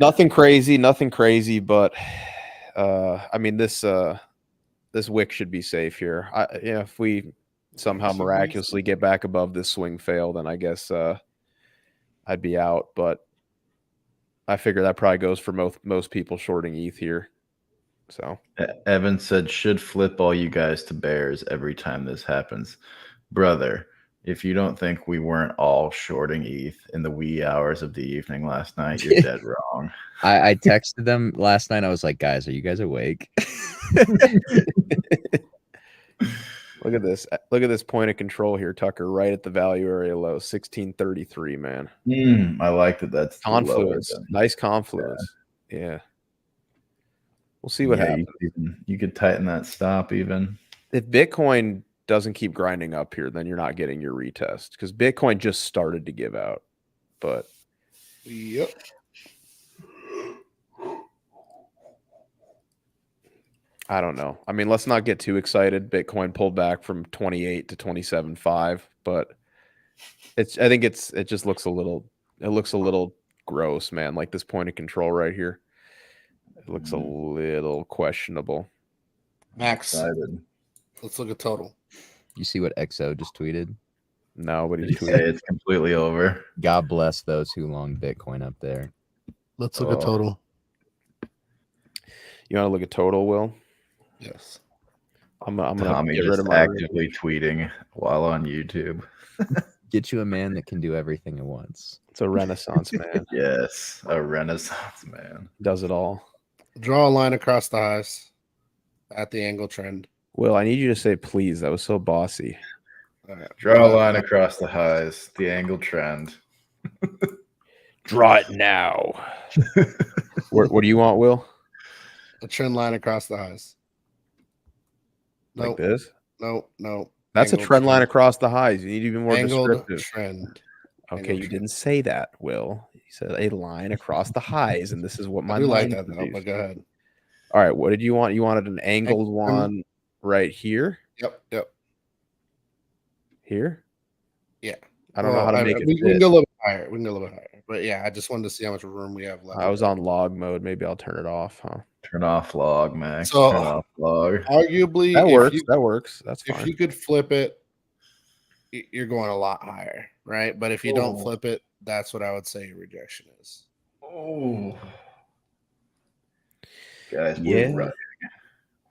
Nothing crazy, but I mean this wick should be safe here. If we somehow miraculously get back above this swing fail, then I guess I'd be out. But I figure that probably goes for most people shorting ETH here. So Evan said, should flip all you guys to bears every time this happens. Brother, if you don't think we weren't all shorting ETH in the wee hours of the evening last night, you're dead wrong. I texted them last night. I was like, guys, are you guys awake? Look at this. Look at this point of control here, Tucker, right at the value area low, 1633, man. I like that. That's confluence. Nice confluence. Yeah. We'll see what happens. You could tighten that stop even. If Bitcoin doesn't keep grinding up here, then you're not getting your retest because Bitcoin just started to give out. But yep. I don't know. I mean, let's not get too excited. Bitcoin pulled back from 28 to 27.5, but I think it just looks a little gross, man. Like this point of control right here. It looks a little questionable. Max, let's look at total. You see what XO just tweeted? No, but he's tweeted it's completely over. God bless those who long Bitcoin up there. Let's look at total. You want to look at total, Will? Yes. I'm gonna Tommy get rid of my actively tweeting while on YouTube. Get you a man that can do everything at once. It's a renaissance man. Yes, a renaissance man. Does it all. Draw a line across the highs at the angle trend. Will, I need you to say please. That was so bossy. All right. Draw a line across the highs, the angle trend. Draw it now. What do you want, Will? A trend line across the highs. Like this? No. That's a trend line across the highs. You need to be more Angled descriptive. trend. Okay, Angled you trend. didn't say that, Will. You said a line across the highs, and this is what my I do like mind that though, produced. but go ahead. All right, what did you want? You wanted an angled one right here? Yep. Here? Yeah. I don't know how to make it we can fit. go a little bit higher. We can go a little bit higher. But yeah, I just wanted to see how much room we have left. I was on log mode. Maybe I'll turn it off, huh? Turn off log, Max. So, Turn off log. Arguably, That works. That works. That's if fine. you could flip it, you're going a lot higher, right? But if you don't flip it, that's what I would say your rejection is. Oh, guys, Yeah. we're rugging.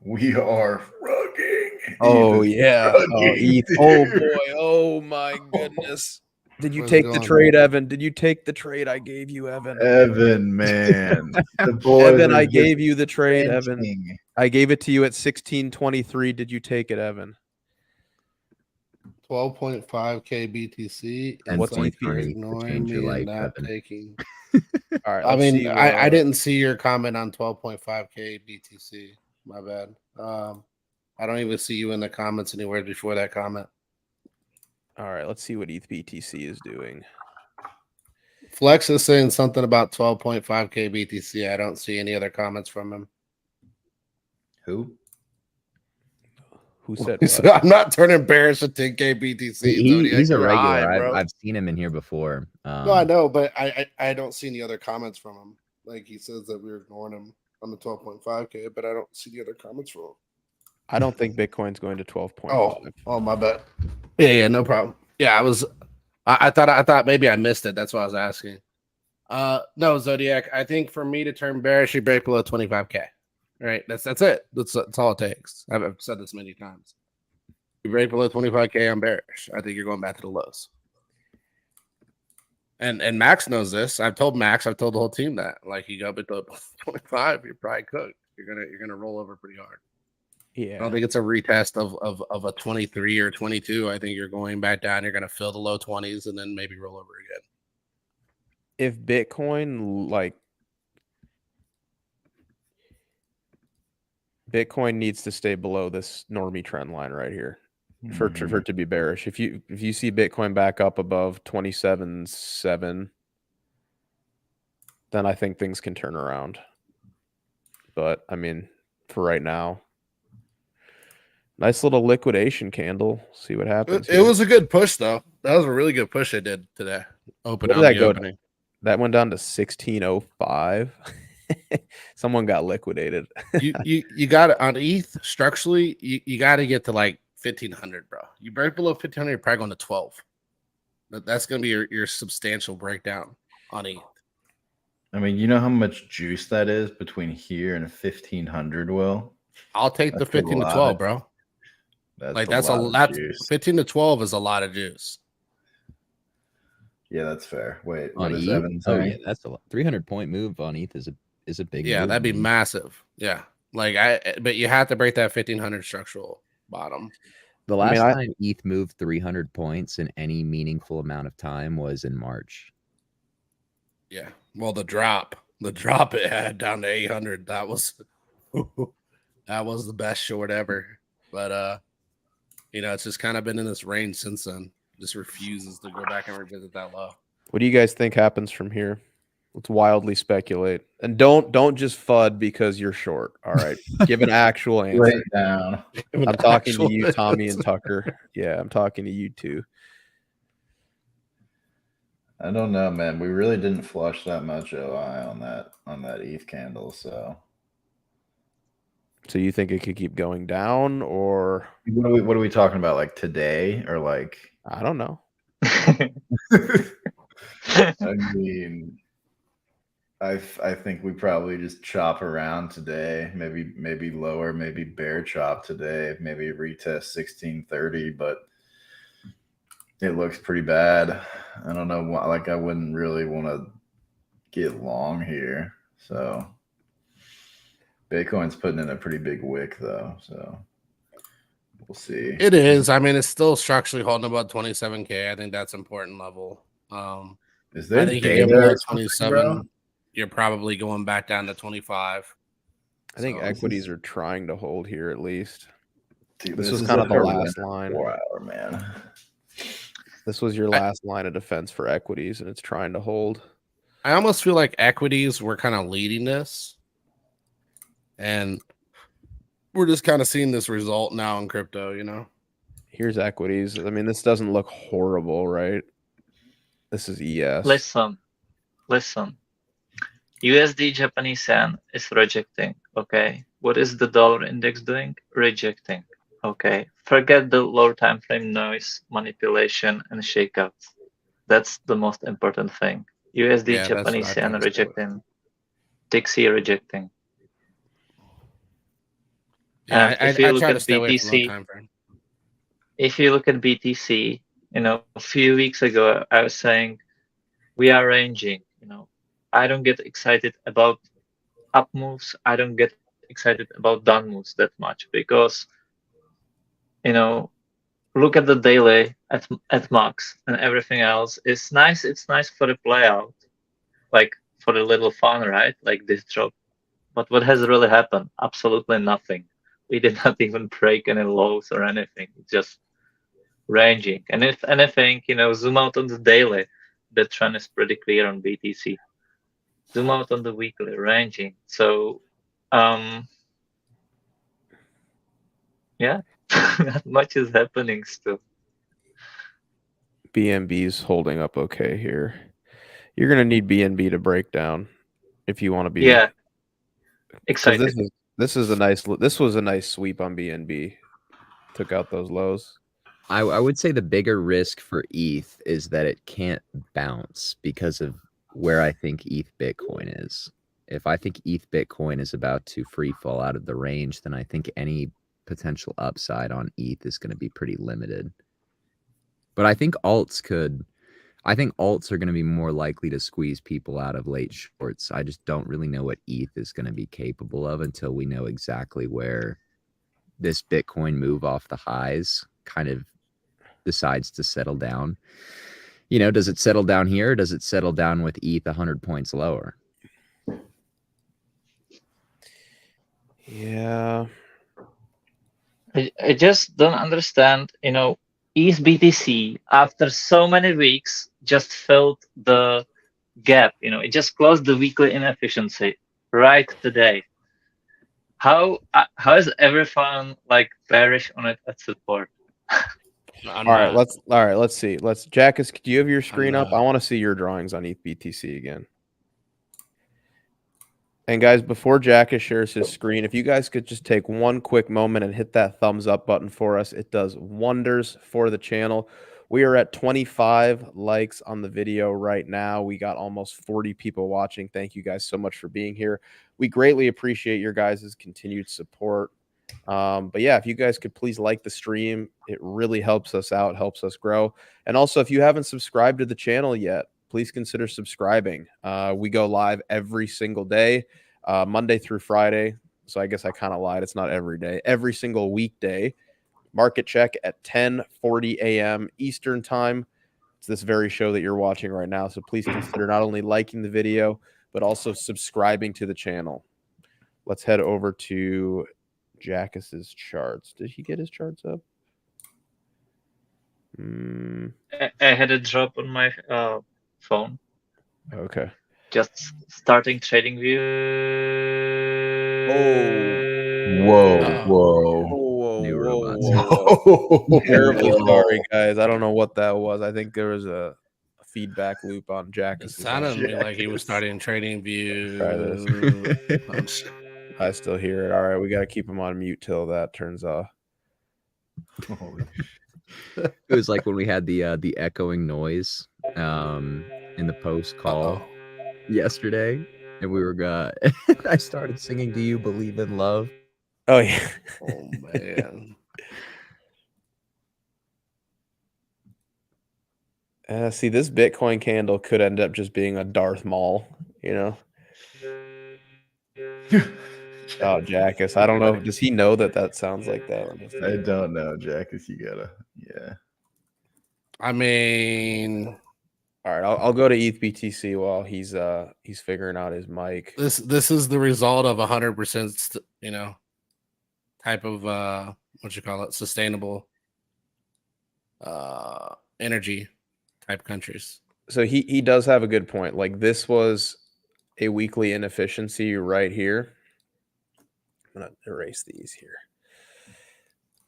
We are rugging. Oh Ethan's yeah. rugging, Oh, dude. oh boy. Oh my goodness. Did you Where's it take the going? trade, Evan? Did you take the trade I gave you, Evan? Evan, man. The boys Evan, are I just gave you the trade, Evan. venting. I gave it to you at 16.23. Did you take it, Evan? 12.5K BTC. And What's It's like ETH? you're to ignoring change your me life, and not Evan. taking. All right. I let's mean, see, I didn't see your comment on 12.5K BTC. My bad. I don't even see you in the comments anywhere before that comment. All right. Let's see what ETH BTC is doing. Flex is saying something about 12.5K BTC. I don't see any other comments from him. Who? Who said So what? I'm not turning bearish at 10K BTC. He's a You're regular. high, bro. I've seen him in here before. No, I know, but I don't see any other comments from him. Like he says that we're ignoring him on the 12.5K, but I don't see the other comments from him. I don't think Bitcoin's going to 12.5. Oh, my bad. Yeah, no problem. Yeah, I thought maybe I missed it. That's why I was asking. No, Zodiac. I think for me to turn bearish, you break below 25K. Right? That's it. That's all it takes. I've said this many times. You break below 25K, I'm bearish. I think you're going back to the lows. And Max knows this. I've told Max, I've told the whole team that. Like you go below 25, you're probably cooked. You're gonna roll over pretty hard. Yeah. I don't think it's a retest of a 23 or 22. I think you're going back down. You're gonna fill the low 20s and then maybe roll over again. If Bitcoin needs to stay below this normie trend line right here for it to be bearish. If you see Bitcoin back up above 27.7, then I think things can turn around. But I mean, for right now, nice little liquidation candle. See what happens. It was a good push though. That was a really good push they did today. What did that go to? That went down to 16.05. Someone got liquidated. you got it on ETH structurally. You got to get to like 1,500, bro. You break below 1,500, you're probably going to 12. That's going to be your substantial breakdown on ETH. I mean, you know how much juice that is between here and 1,500, Will? I'll take the 15 to 12, bro. That's a lot. 15 to 12 is a lot of juice. Yeah, that's fair. Wait, on what is ETH? Evan saying? Oh yeah, that's a 300-point move on ETH is a big move. That'd be massive. Yeah, but you have to break that 1,500 structural bottom. The last time ETH moved 300 points in any meaningful amount of time was in March. Yeah. Well, the drop it had down to 800. That was the best short ever. But it's just kind of been in this range since then. Just refuses to go back and revisit that low. What do you guys think happens from here? Let's wildly speculate, and don't just FUD because you're short. All right, give an actual answer. Write it down. I'm talking to you, Tommy and Tucker. Yeah, I'm talking to you too. I don't know, man. We really didn't flush that much OI on that ETH candle. So you think it could keep going down, or what are we talking about? Like today, or like I don't know. I mean, I think we probably just chop around today. Maybe lower, maybe bear chop today. Maybe retest 1630, but it looks pretty bad. I don't know. Like I wouldn't really want to get long here. So Bitcoin's putting in a pretty big wick though. So We'll see. It is. I mean, it's still structurally holding about 27K. I think that's an important level. Is I there think you get below data or something, 27, bro? you're probably going back down to 25. I think So- equities are trying to hold here at least. Dude, This this was is kind of like the a last winner line. 4 hour, man. This was your last line of defense for equities, and it's trying to hold. I almost feel like equities were kind of leading this. And we're just kind of seeing this result now in crypto, you know? Here's equities. I mean, this doesn't look horrible, right? This is ES. Listen. USD Japanese yen is rejecting. Okay. What is the dollar index doing? Rejecting. Okay. Forget the lower time frame noise, manipulation, and shakeouts. That's the most important thing. USD Yeah, that's what I Japanese yen think. rejecting. Dixie rejecting. Yeah, And if you I look try to at stay away from low BTC, time frame. if you look at BTC, you know, a few weeks ago I was saying we are ranging. You know, I don't get excited about up moves. I don't get excited about down moves that much because, you know, look at the daily at max and everything else. It's nice. It's nice for the play out, like for a little fun, right? Like this drop. But what has really happened? Absolutely nothing. We did not even break any lows or anything. It's just ranging. And if anything, you know, zoom out on the daily. The trend is pretty clear on BTC. Zoom out on the weekly, ranging. So, yeah, not much is happening still. BNB's holding up okay here. You're gonna need BNB to break down if you want to be. Yeah, 'Cause excited. this was a nice sweep on BNB. Took out those lows. I would say the bigger risk for ETH is that it can't bounce because of where I think ETH Bitcoin is. If I think ETH Bitcoin is about to free fall out of the range, then I think any potential upside on ETH is going to be pretty limited. But I think alts are going to be more likely to squeeze people out of late shorts. I just don't really know what ETH is going to be capable of until we know exactly where this Bitcoin move off the highs kind of decides to settle down. You know, does it settle down here? Or does it settle down with ETH 100 points lower? Yeah. I just don't understand, you know, ETH BTC after so many weeks just filled the gap, you know, it just closed the weekly inefficiency right today. How is everyone like bearish on it at support? All Let's see. Jackus, do you have your screen up? not. I want to see your drawings on ETH BTC again. And guys, before Jackus shares his screen, if you guys could just take one quick moment and hit that thumbs up button for us, it does wonders for the channel. We are at 25 likes on the video right now. We got almost 40 people watching. Thank you guys so much for being here. We greatly appreciate your guys' continued support. But yeah, if you guys could please like the stream, it really helps us out, helps us grow. And also, if you haven't subscribed to the channel yet, please consider subscribing. We go live every single day, Monday through Friday. So I guess I kind of lied. It's not every day, every single weekday. Market check at 10:40 a.m. Eastern time. It's this very show that you're watching right now. So please consider not only liking the video, but also subscribing to the channel. Let's head over to Jackus's charts. Did he get his charts up? I had a drop on my phone. Okay. Just starting trading view. New robots. Terribly sorry, guys. I don't know what that was. I think there was a feedback loop on It Jackus. sounded to me like he was starting trading view. Try this. Oh, shit. I still hear it. All right, we got to keep him on mute till that turns off. It was like when we had the echoing noise in the post call yesterday, and we were I started singing "Do You Believe in Love?" Oh yeah. Oh man. See, this Bitcoin candle could end up just being a Darth Maul, you know? Oh, Jackus. I don't know. Does he know that sounds like that? Let me see. I don't know, Jackus. You gotta, yeah. I mean, All right, I'll go to ETH BTC while he's figuring out his mic. this is the result of 100%, type of what you call it, sustainable energy type countries. So he does have a good point. Like, this was a weekly inefficiency right here. I'm gonna erase these here.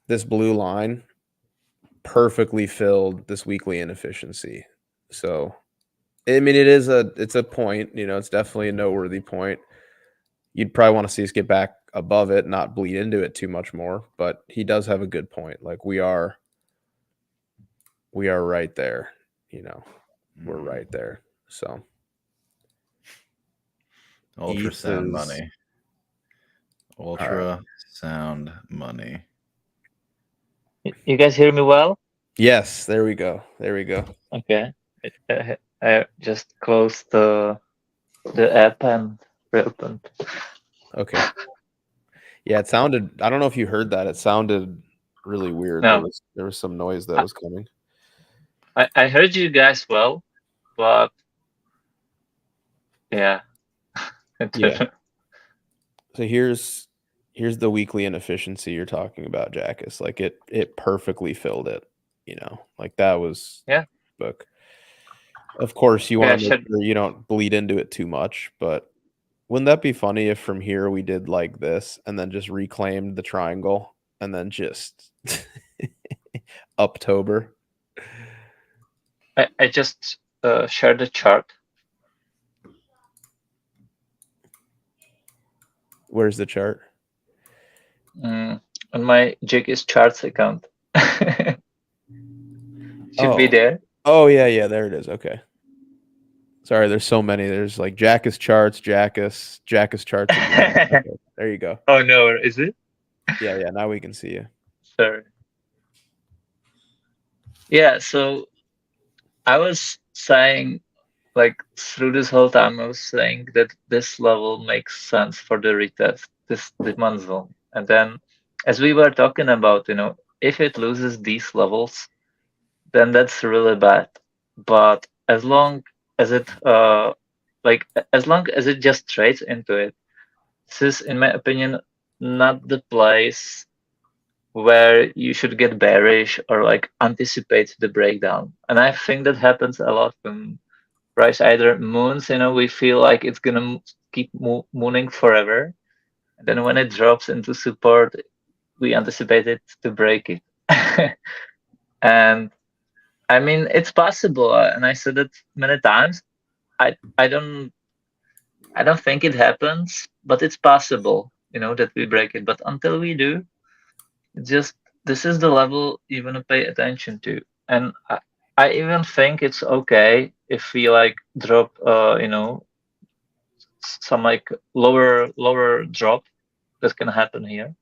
This blue line perfectly filled this weekly inefficiency. So, I mean, it's a point. It's definitely a noteworthy point. You'd probably want to see us get back above it, not bleed into it too much more. But he does have a good point. Like, we are right there. We're right there. So, Ultra sound is- money. Ultra sound money. You guys hear me well? Yes, there we go. Okay. I just closed the app and reopened. Okay. Yeah, it sounded. I don't know if you heard that. It sounded really weird. No. There was some noise that was coming. I heard you guys well, but yeah. Yeah. So here's the weekly inefficiency you're talking about, Jackus. Like, it perfectly filled it. Like, that was book. Of course, you want to make sure you don't bleed into it too much, but wouldn't that be funny if from here we did like this and then just reclaimed the triangle and then just Uptober? I just shared the chart. Where's the chart? On my Jiggy's charts account. Should be there. Oh, yeah, there it is. Okay. Sorry, there's so many. There's like Jackus charts, Jackus charts. Okay, there you go. Oh no, is it? Yeah, now we can see you. Sorry. Yeah, so I was saying, like, through this whole time, I was saying that this level makes sense for the retest, this demand zone. And then, as we were talking about, if it loses these levels, then that's really bad. But as long as it, as long as it just trades into it, this is, in my opinion, not the place where you should get bearish or like anticipate the breakdown. And I think that happens a lot when price either moons, we feel like it's gonna keep mooning forever, and then when it drops into support, we anticipate it to break it. And I mean, it's possible, and I said it many times. I don't think it happens, but it's possible, that we break it. But until we do, this is the level you want to pay attention to. And I even think it's okay if we like drop, some like lower drop that can happen here.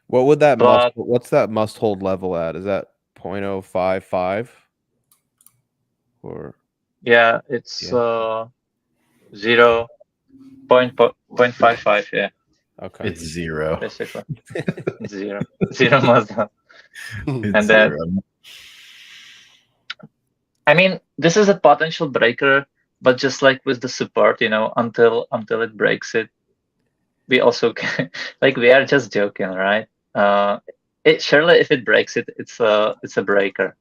What would that what's that must hold level at? Is that 0.055? Or yeah, it's 0.55. Yeah. Okay. It's zero. Basically. Zero must have. And then I mean, this is a potential breaker, but just like with the support, until it breaks it, we also can, like, we are just joking, right? Surely if it breaks it, it's a breaker,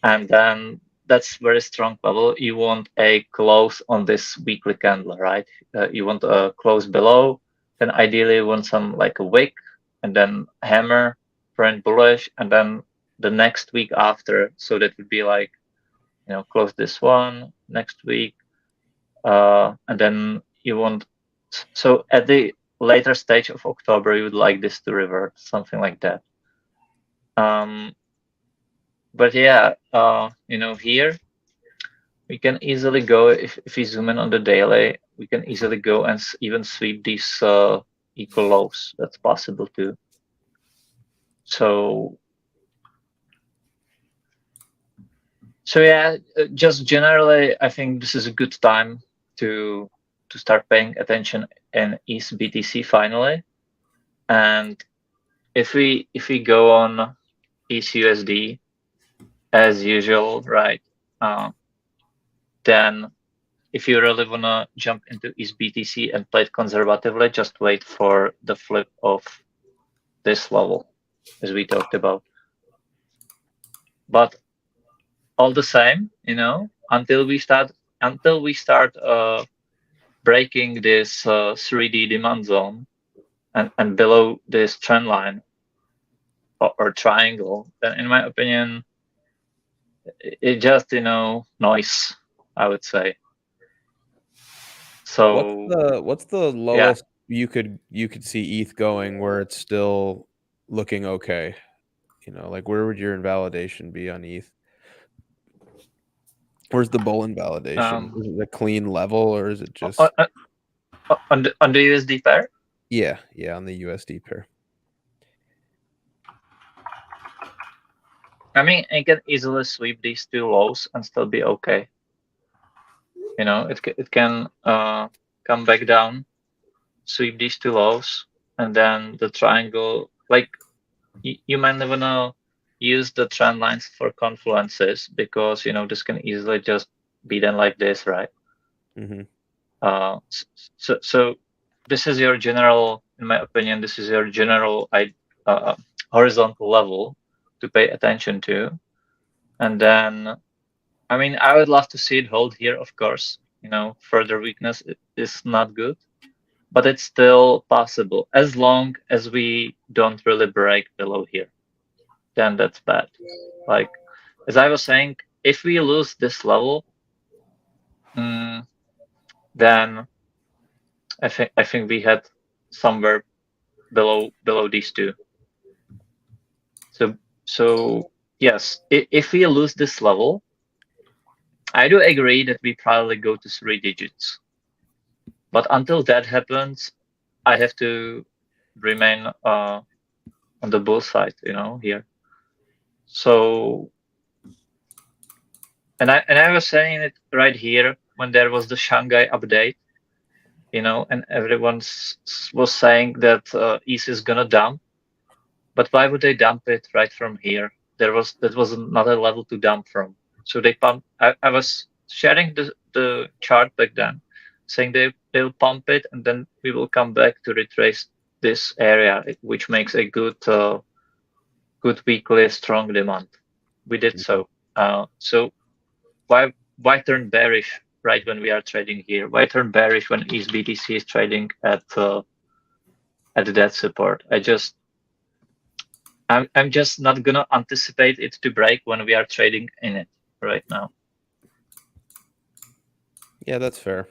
and then that's very strong level. You want a close on this weekly candle, right? You want a close below, then ideally you want some like a wick, and then hammer, print bullish, and then the next week after. So that would be like, close this one next week, and then you want. So at the later stage of October, you would like this to revert, something like that. But yeah, here we can easily go, if we zoom in on the daily, we can easily go and even sweep these equal lows. That's possible too. So yeah, just generally, I think this is a good time to start paying attention in ETH BTC finally. And if we go on ETHUSD as usual, right? Then if you really wanna jump into ETH-BTC and play it conservatively, just wait for the flip of this level, as we talked about. But all the same, until we start breaking this 3D demand zone and below this trend line or triangle, then in my opinion, it just noise, I would say. So what's the lowest you could see ETH going where it's still looking okay? Like where would your invalidation be on ETH? Where's the bull invalidation? Is it a clean level or is it just on the USD pair? Yeah, on the USD pair. I mean, it can easily sweep these two lows and still be okay. It can come back down, sweep these two lows, and then the triangle. Like you might never know. Use the trend lines for confluences because this can easily just be done like this, right? Mm-hmm. So this is your general, in my opinion, this is your general horizontal level to pay attention to. And then, I mean, I would love to see it hold here, of course. Further weakness is not good, but it's still possible as long as we don't really break below here. Then that's bad. Like, as I was saying, if we lose this level, then I think we had somewhere below these two. So yes, if we lose this level, I do agree that we probably go to 3 digits. But until that happens, I have to remain on the bull side, here. So, and I was saying it right here when there was the Shanghai update, and everyone was saying that ETH is gonna dump. But why would they dump it right from here? That was another level to dump from. So they pump. I was sharing the chart back then, saying they'll pump it and then we will come back to retrace this area, which makes a good weekly strong demand. We did so. So why turn bearish right when we are trading here? Why turn bearish when ETH-BTC is trading at that support? I'm just not gonna anticipate it to break when we are trading in it right now. Yeah, that's fair.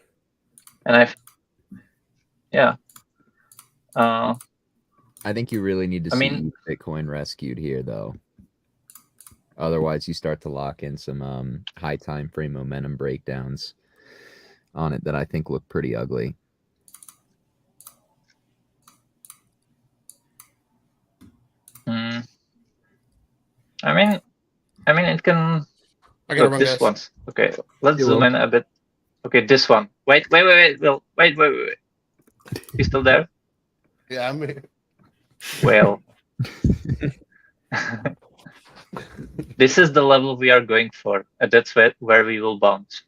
And I think you really need to see Bitcoin rescued here, though. Otherwise, you start to lock in some high time frame momentum breakdowns on it that I think look pretty ugly. I mean, it can. Look, this one's okay. Let's zoom in a bit. Okay, this one. Wait, Will, wait. You still there? Yeah, I'm here. Well, this is the level we are going for, and that's where we will bounce.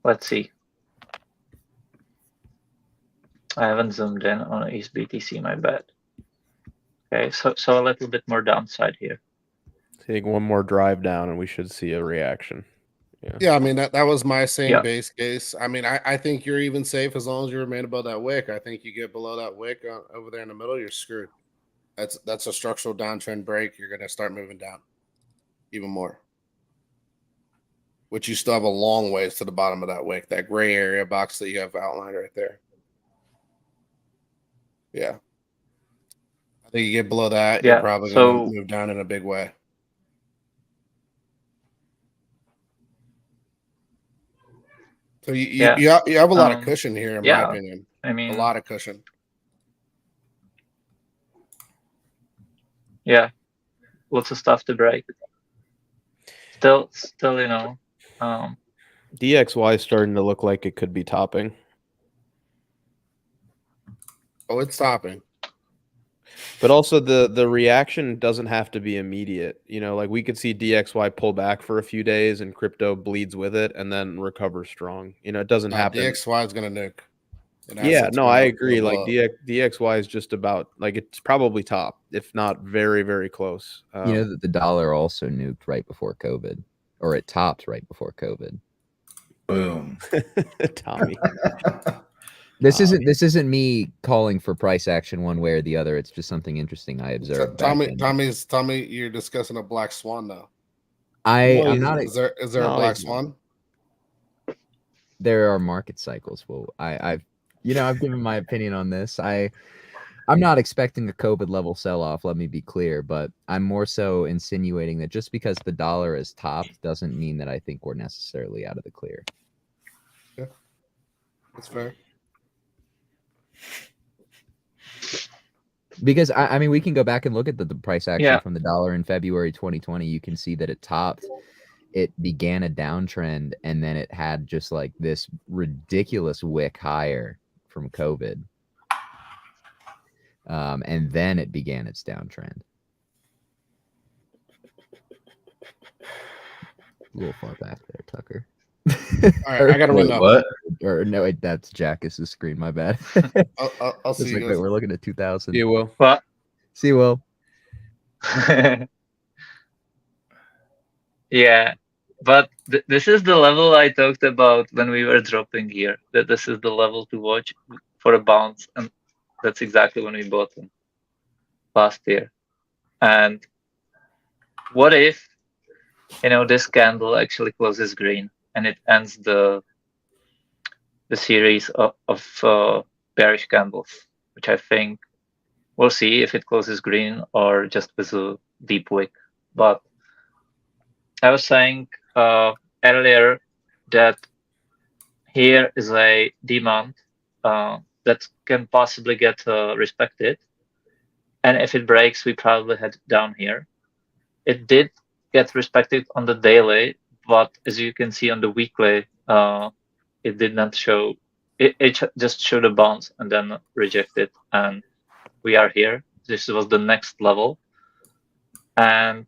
Let's see. I haven't zoomed in on ETH-BTC, my bad. Okay, so a little bit more downside here. Take one more drive down and we should see a reaction. Yeah, I mean that was my same base case. I mean, I think you're even safe as long as you remain above that wick. I think you get below that wick over there in the middle, you're screwed. That's a structural downtrend break. You're gonna start moving down even more. Which you still have a long ways to the bottom of that wick, that gray area box that you have outlined right there. Yeah. I think you get below that, you're probably going to move down in a big way. So you have a lot of cushion here, in my opinion. I mean, a lot of cushion. Yeah, lots of stuff to break. Still, DXY is starting to look like it could be topping. Oh, it's topping. But also the reaction doesn't have to be immediate. You know, like we could see DXY pull back for a few days and crypto bleeds with it and then recover strong. You know, it doesn't happen. DXY is gonna nuke. Yeah, no, I agree. Like DXY is just about like it's probably top, if not very, very close. You know that the dollar also nuked right before COVID, or it topped right before COVID. Boom. Tommy. This isn't me calling for price action one way or the other. It's just something interesting I observed. Tommy, you're discussing a black swan now. I'm not. Is there a black swan? There are market cycles. Well, I've given my opinion on this. I'm not expecting a COVID level sell off. Let me be clear, but I'm more so insinuating that just because the dollar is topped doesn't mean that I think we're necessarily out of the clear. Yeah, that's fair. Because I mean, we can go back and look at the price action from the dollar in February 2020. You can see that it topped. It began a downtrend, and then it had just like this ridiculous wick higher from COVID. And then it began its downtrend. A little far back there, Tucker. All right, I gotta run up. What? Or no, wait, that's Jackus's screen. My bad. I'll see you guys. We're looking at 2000. See you, Will. What? See you, Will. Yeah, but this is the level I talked about when we were dropping here. That this is the level to watch for a bounce, and that's exactly when we bought them last year. And what if, this candle actually closes green and it ends the series of bearish candles, which I think we'll see if it closes green or just with a deep wick. But I was saying earlier that here is a demand that can possibly get respected, and if it breaks, we probably head down here. It did get respected on the daily, but as you can see on the weekly, it did not show. It just showed a bounce and then rejected, and we are here. This was the next level, and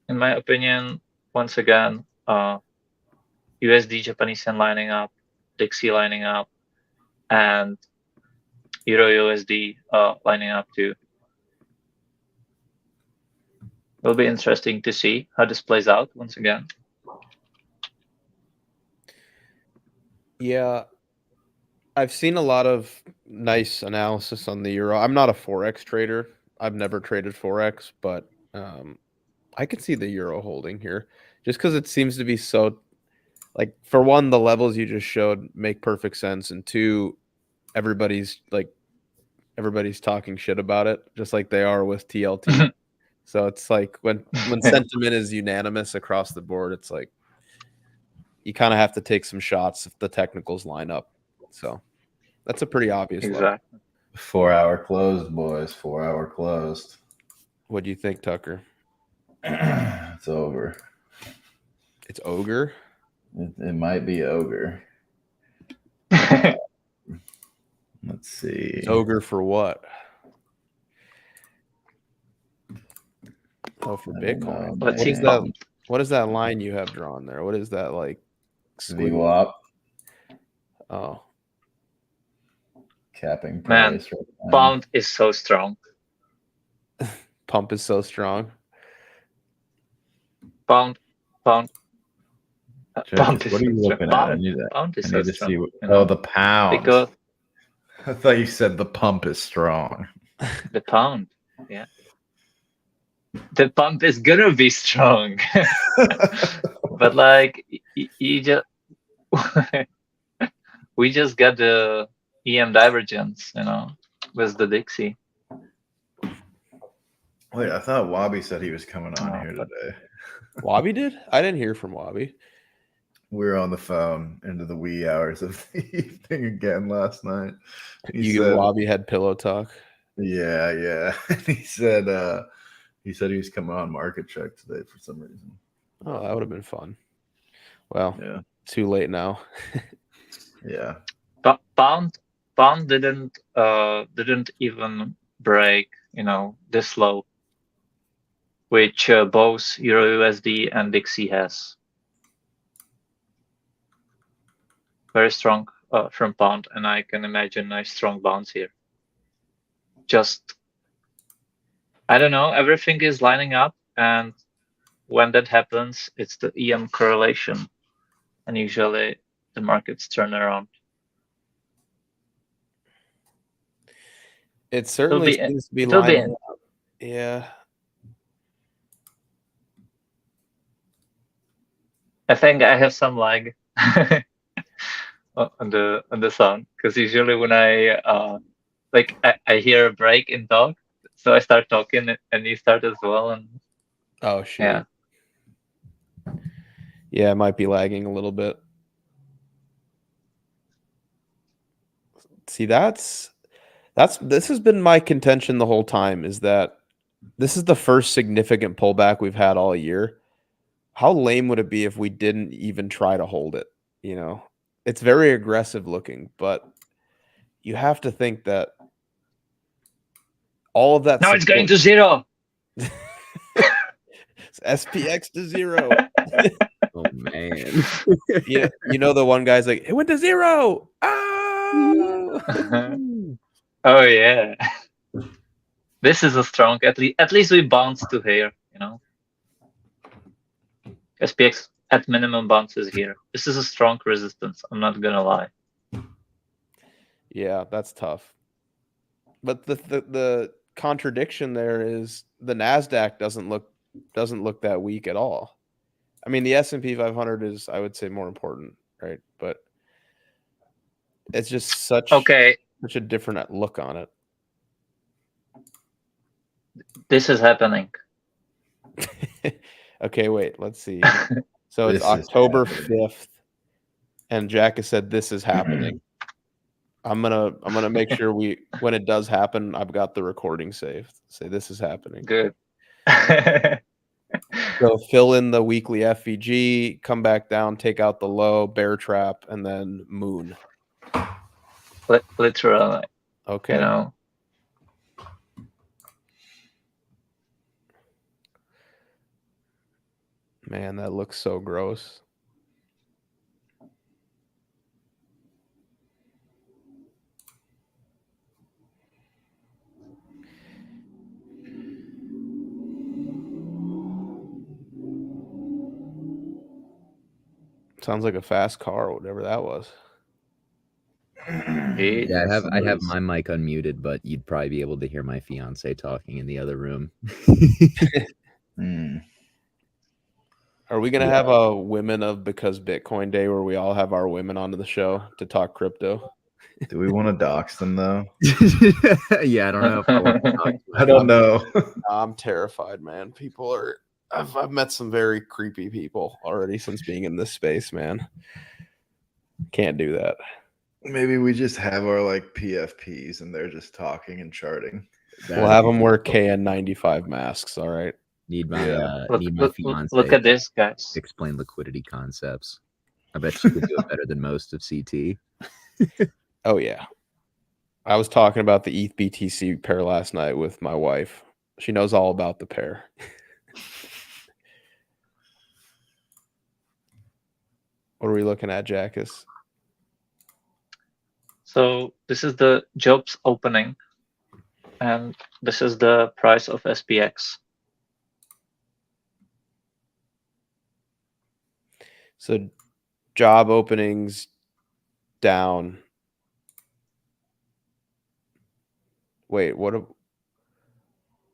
in my opinion, once again, USD Japanese yen lining up, Dixie lining up, and Euro USD lining up too. Will be interesting to see how this plays out once again. Yeah, I've seen a lot of nice analysis on the euro. I'm not a Forex trader. I've never traded Forex, but I could see the euro holding here just because it seems to be so, like, for one, the levels you just showed make perfect sense, and two, everybody's talking shit about it, just like they are with TLT. So it's like when sentiment is unanimous across the board, it's like you kind of have to take some shots if the technicals line up. So that's a pretty obvious level. 4 hour closed, boys. 4 hour closed. What do you think, Tucker? It's over. It's ogre? It might be ogre. Let's see. It's ogre for what? Oh, for Bitcoin. What is that line you have drawn there? What is that, like? VWAP. Oh. Capping price. Man, pound is so strong. Pump is so strong. Pound. What are you looking at? I need that. Pound is so strong. Oh, the pound. Because I thought you said the pump is strong. The pound, yeah. The pump is gonna be strong. But like you just we just got the EM divergence, with the Dixie. Wait, I thought Wabi said he was coming on here today. Wabi did? I didn't hear from Wabi. We were on the phone into the wee hours of the evening again last night. Wabi had pillow talk. Yeah. He said he was coming on Market Check today for some reason. Oh, that would have been fun. Well, yeah, too late now. Yeah. Pound didn't even break, this low, which both Euro USD and Dixie has. Very strong from pound, and I can imagine a strong bounce here. Just, I don't know, everything is lining up, and when that happens, it's the EM correlation, and usually the markets turn around. It certainly seems to be lining up. Yeah. I think I have some lag on the sound, because usually when I hear a break in talk, so I start talking and you start as well, and oh shit. Yeah, it might be lagging a little bit. See, this has been my contention the whole time, is that this is the first significant pullback we've had all year. How lame would it be if we didn't even try to hold it? It's very aggressive looking, but you have to think that all of that. Now it's going to zero. SPX to zero. Oh man. The one guy's like, it went to zero. Oh yeah. This is a strong, at least we bounced to here, SPX at minimum bounces here. This is a strong resistance, I'm not gonna lie. Yeah, that's tough. But the contradiction there is the NASDAQ doesn't look that weak at all. I mean, the S&P 500 is, I would say, more important, right? But it's just such a different look on it. This is happening. Okay, wait, let's see. So it's October 5th, and Jack has said this is happening. I'm gonna make sure when it does happen, I've got the recording saved. Say this is happening. Good. So fill in the weekly FVG, come back down, take out the low, bear trap, and then moon. Literally. Okay. Man, that looks so gross. Sounds like a fast car or whatever that was. Yeah, I'd have my mic unmuted, but you'd probably be able to hear my fiance talking in the other room. Are we gonna have a Women of Because Bitcoin Day where we all have our women onto the show to talk crypto? Do we want to dox them though? Yeah, I don't know if I want to talk. I don't know. I'm terrified, man. I've met some very creepy people already since being in this space, man. Can't do that. Maybe we just have our PFPs and they're just talking and charting. We'll have them wear KN95 masks. All right. Need my fiance. Look at this, guys. Explain liquidity concepts. I bet she could do it better than most of CT. Oh yeah. I was talking about the ETH BTC pair last night with my wife. She knows all about the pair. What are we looking at, Jackus? So this is the jobs opening, and this is the price of SPX. So job openings down. Wait,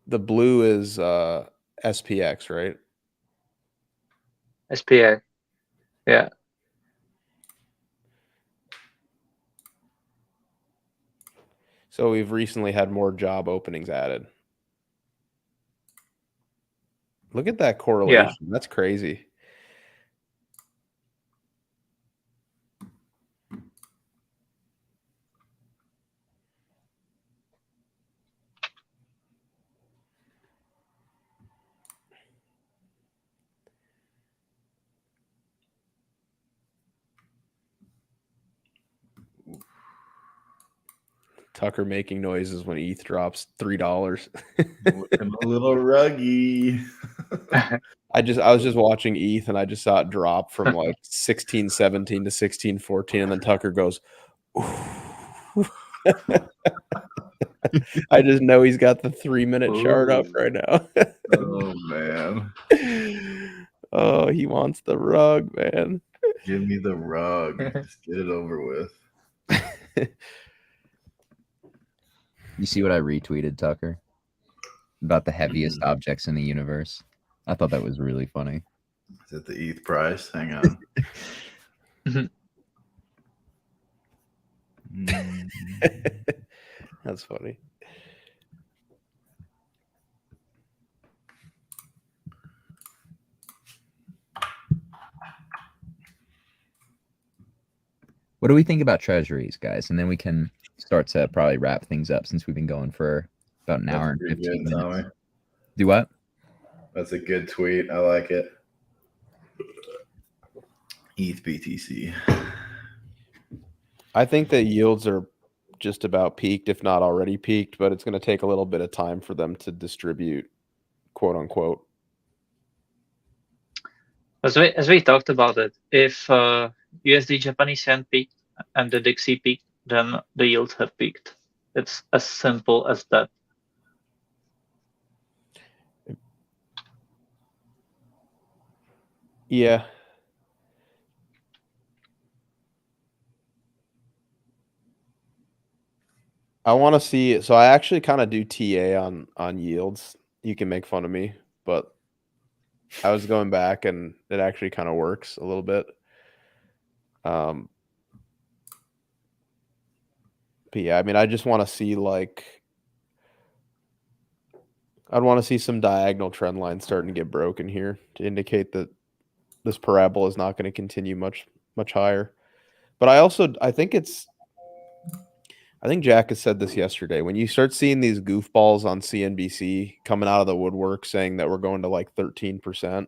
the blue is SPX, right? SPX. Yeah. So we've recently had more job openings added. Look at that correlation. Yeah. That's crazy. Tucker making noises when ETH drops $3. Looking a little ruggy. I was just watching ETH and I just saw it drop from like 16.17 to 16.14, and then Tucker goes, "Ooh." I just know he's got the 3-minute chart up right now. Oh man. Oh, he wants the rug, man. Give me the rug. Just get it over with. You see what I retweeted, Tucker? About the heaviest objects in the universe. I thought that was really funny. Is it the ETH price? Hang on. That's funny. What do we think about treasuries, guys? And then we can start to probably wrap things up since we've been going for about an hour and 15 minutes. Tommy. Do what? That's a good tweet. I like it. ETH BTC. I think that yields are just about peaked, if not already peaked, but it's going to take a little bit of time for them to distribute, quote unquote. As we talked about it, if USD Japanese yen peaked and the Dixie peaked, then the yields have peaked. It's as simple as that. Yeah. I want to see. So I actually kind of do TA on yields. You can make fun of me, but I was going back and it actually kind of works a little bit. But yeah, I mean, I just want to see I'd want to see some diagonal trend lines starting to get broken here to indicate that this parabola is not going to continue much higher. But I think Jack has said this yesterday. When you start seeing these goofballs on CNBC coming out of the woodwork saying that we're going to like 13%,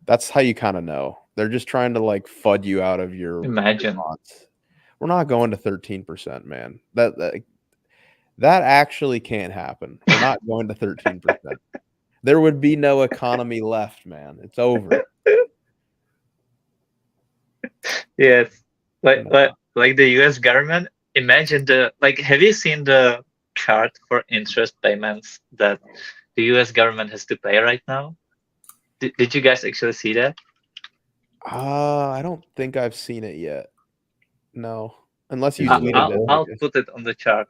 that's how you kind of know. They're just trying to like FUD you out of your response. We're not going to 13%, man. That actually can't happen. We're not going to 13%. There would be no economy left, man. It's over. Yes. Like the US government, imagine have you seen the chart for interest payments that the US government has to pay right now? Did you guys actually see that? I don't think I've seen it yet. No. Unless you tweeted it. I'll put it on the chart.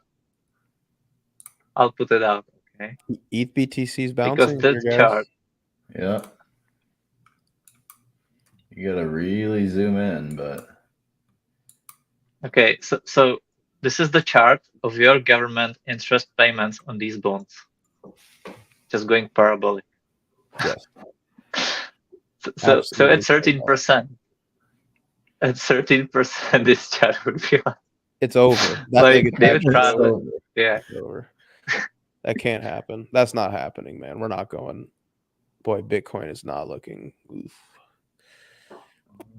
I'll put it out. Okay. ETH BTC's bouncing. Because this chart. Yeah. You gotta really zoom in, but okay, so this is the chart of your government interest payments on these bonds. Just going parabolic. Yes. So at 13%. At 13%, this chart would be like it's over. David Travis. Yeah. It's over. That can't happen. That's not happening, man. We're not going. Boy, Bitcoin is not looking. Oof.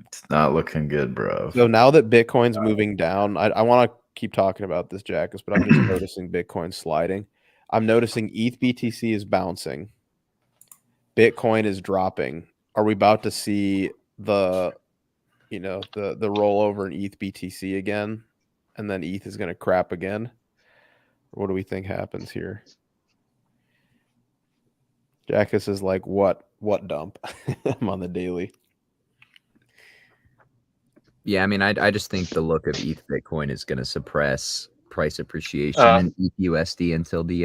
It's not looking good, bro. So now that Bitcoin's moving down, I want to keep talking about this, Jackus, but I'm just noticing Bitcoin sliding. I'm noticing ETH BTC is bouncing. Bitcoin is dropping. Are we about to see the rollover in ETH BTC again, and then ETH is going to crap again? What do we think happens here? Jackus is like, what dump? I'm on the daily. Yeah, I mean, I just think the look of ETH Bitcoin is going to suppress price appreciation in ETH USD until the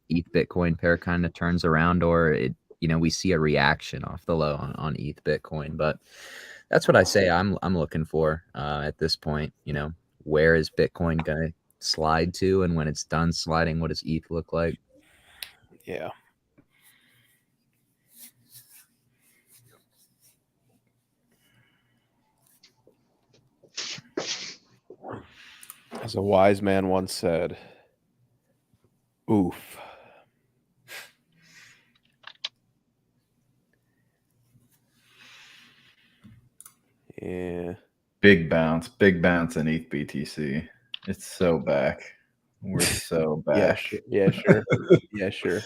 ETH Bitcoin pair kind of turns around, or we see a reaction off the low on ETH Bitcoin. But that's what I say I'm looking for at this point. Where is Bitcoin going to slide to, and when it's done sliding, what does ETH look like? Yeah. As a wise man once said, oof. Yeah. Big bounce in ETH BTC. It's so back. We're so Yeah, back. yeah, sure. Yeah, sure.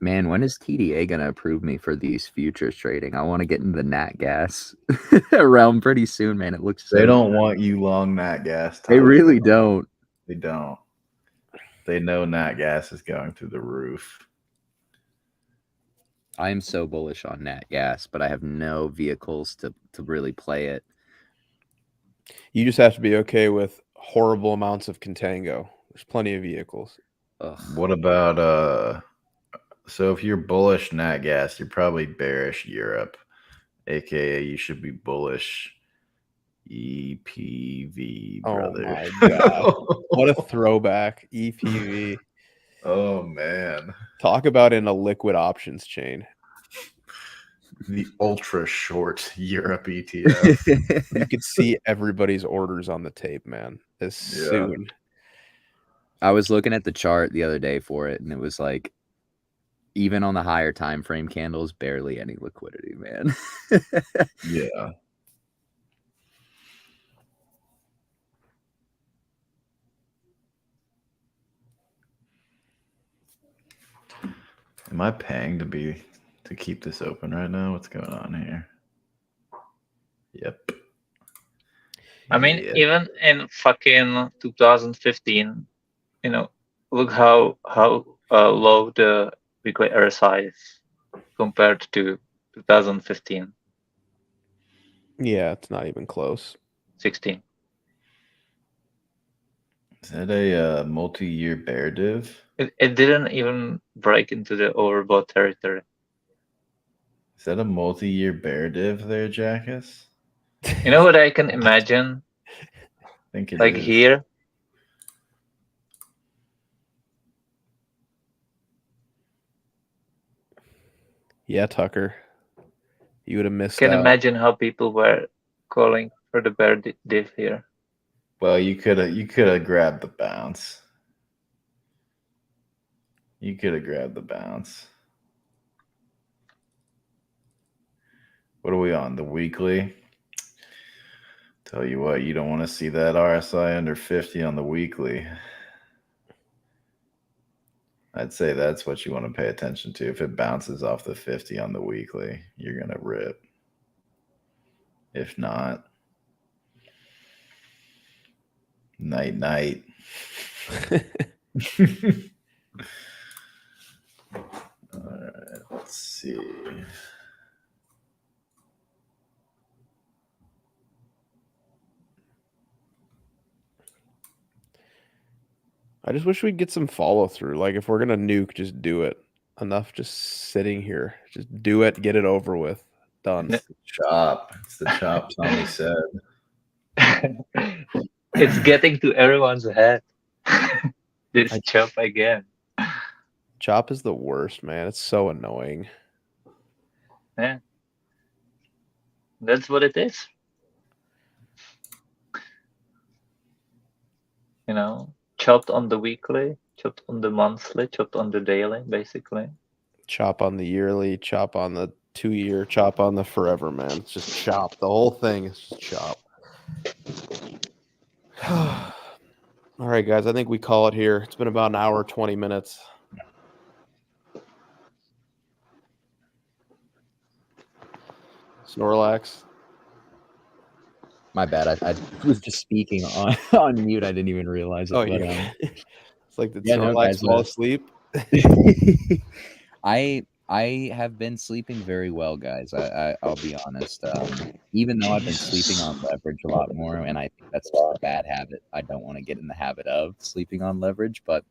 Man, when is TDA gonna approve me for these futures trading? I want to get into the nat gas realm pretty soon, man. It looks They so don't want you long nat gas. They Tyler. really don't. They don't. They know nat gas is going through the roof. I am so bullish on nat gas, but I have no vehicles to really play it. You just have to be okay with horrible amounts of contango. There's plenty of vehicles. Ugh. What about so if you're bullish nat gas, you're probably bearish Europe, aka you should be bullish EPV, brother. Oh my god. What a throwback. EPV. Oh man. Talk about in a liquid options chain. The ultra short Europe ETF. You could see everybody's orders on the tape, man, as soon. I was looking at the chart the other day for it, and it was like, even on the higher time frame candles, barely any liquidity, man. Yeah. Am I paying to keep this open right now? What's going on here? Yep. I mean, even in fucking 2015, you know, look how low the weekly RSI is compared to 2015. Yeah, it's not even close. 16. Is that a multi-year bear div? It didn't even break into the overbought territory. Is that a multi-year bear div there, Jackus? You know what I can imagine? I think it like is. Here. Yeah, Tucker. You would have missed Can out. imagine how people were calling for the bear div here. Well, you could have grabbed the bounce. You could have grabbed the bounce. What are we on? The weekly? Tell you what, you don't want to see that RSI under 50 on the weekly. I'd say that's what you want to pay attention to. If it bounces off the 50 on the weekly, you're going to rip. If not, night. All right, let's see. I just wish we'd get some follow through. Like, if we're gonna nuke, just do it. Enough just sitting here. Just do it. Get it over with. Done. It's the chop. It's the chop Tommy said. It's getting to everyone's head. This chop again. Chop is the worst, man. It's so annoying. Yeah. That's what it is. You know, chopped on the weekly, chopped on the monthly, chopped on the daily, basically. Chop on the yearly, chop on the 2-year, chop on the forever, man. It's just chop. The whole thing is just chop. All right, guys. I think we call it here. It's been about an hour, 20 minutes. Snorlax. My bad. I was just speaking on mute. I didn't even realize it. Oh, but, yeah. It's like, did yeah, no, Snorlax guys, fall asleep? I have been sleeping very well, guys. I'll be honest. Even though I've been sleeping on leverage a lot more, and I think that's just a bad habit. I don't want to get in the habit of sleeping on leverage, but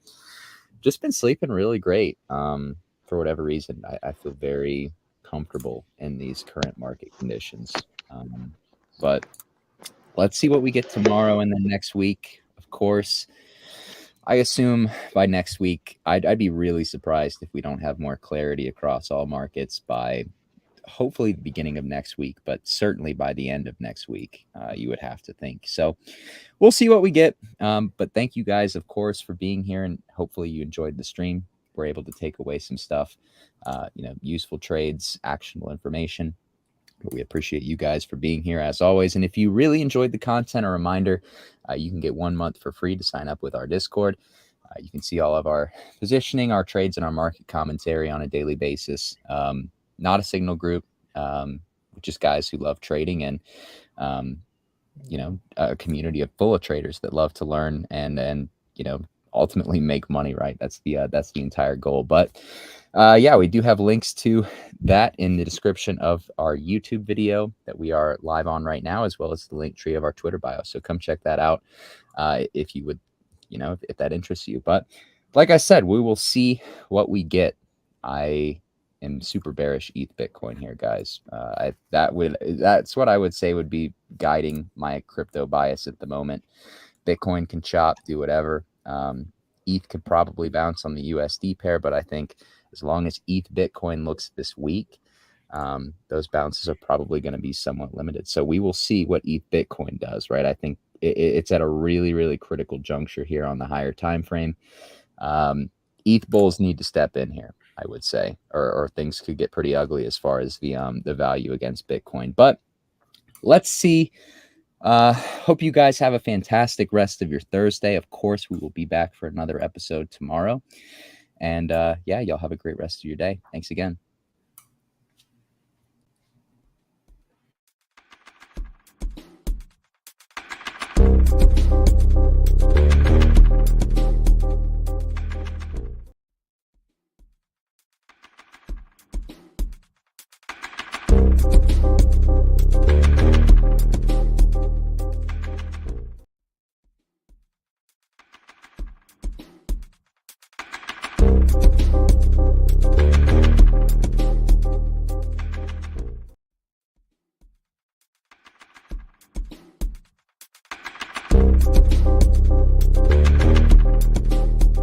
just been sleeping really great. For whatever reason, I feel very comfortable in these current market conditions. But let's see what we get tomorrow and then next week. Of course, I assume by next week, I'd be really surprised if we don't have more clarity across all markets by hopefully the beginning of next week, but certainly by the end of next week, you would have to think. So we'll see what we get. But thank you guys, of course, for being here, and hopefully you enjoyed the stream. We're able to take away some stuff, useful trades, actionable information. But we appreciate you guys for being here as always. And if you really enjoyed the content, a reminder, you can get 1 month for free to sign up with our Discord. You can see all of our positioning, our trades, and our market commentary on a daily basis. Not a signal group, just guys who love trading, and a community full of traders that love to learn and ultimately make money, right? That's the entire goal. But we do have links to that in the description of our YouTube video that we are live on right now, as well as the link tree of our Twitter bio. So come check that out if you would, if that interests you. But like I said, we will see what we get. I am super bearish ETH Bitcoin here, guys. That's what I would say would be guiding my crypto bias at the moment. Bitcoin can chop, do whatever. ETH could probably bounce on the USD pair, but I think as long as ETH Bitcoin looks this weak, those bounces are probably going to be somewhat limited. So we will see what ETH Bitcoin does, right? I think it's at a really, really critical juncture here on the higher time frame. ETH bulls need to step in here, I would say, or things could get pretty ugly as far as the value against Bitcoin. But let's see. Hope you guys have a fantastic rest of your Thursday. Of course, we will be back for another episode tomorrow. And y'all have a great rest of your day. Thanks again.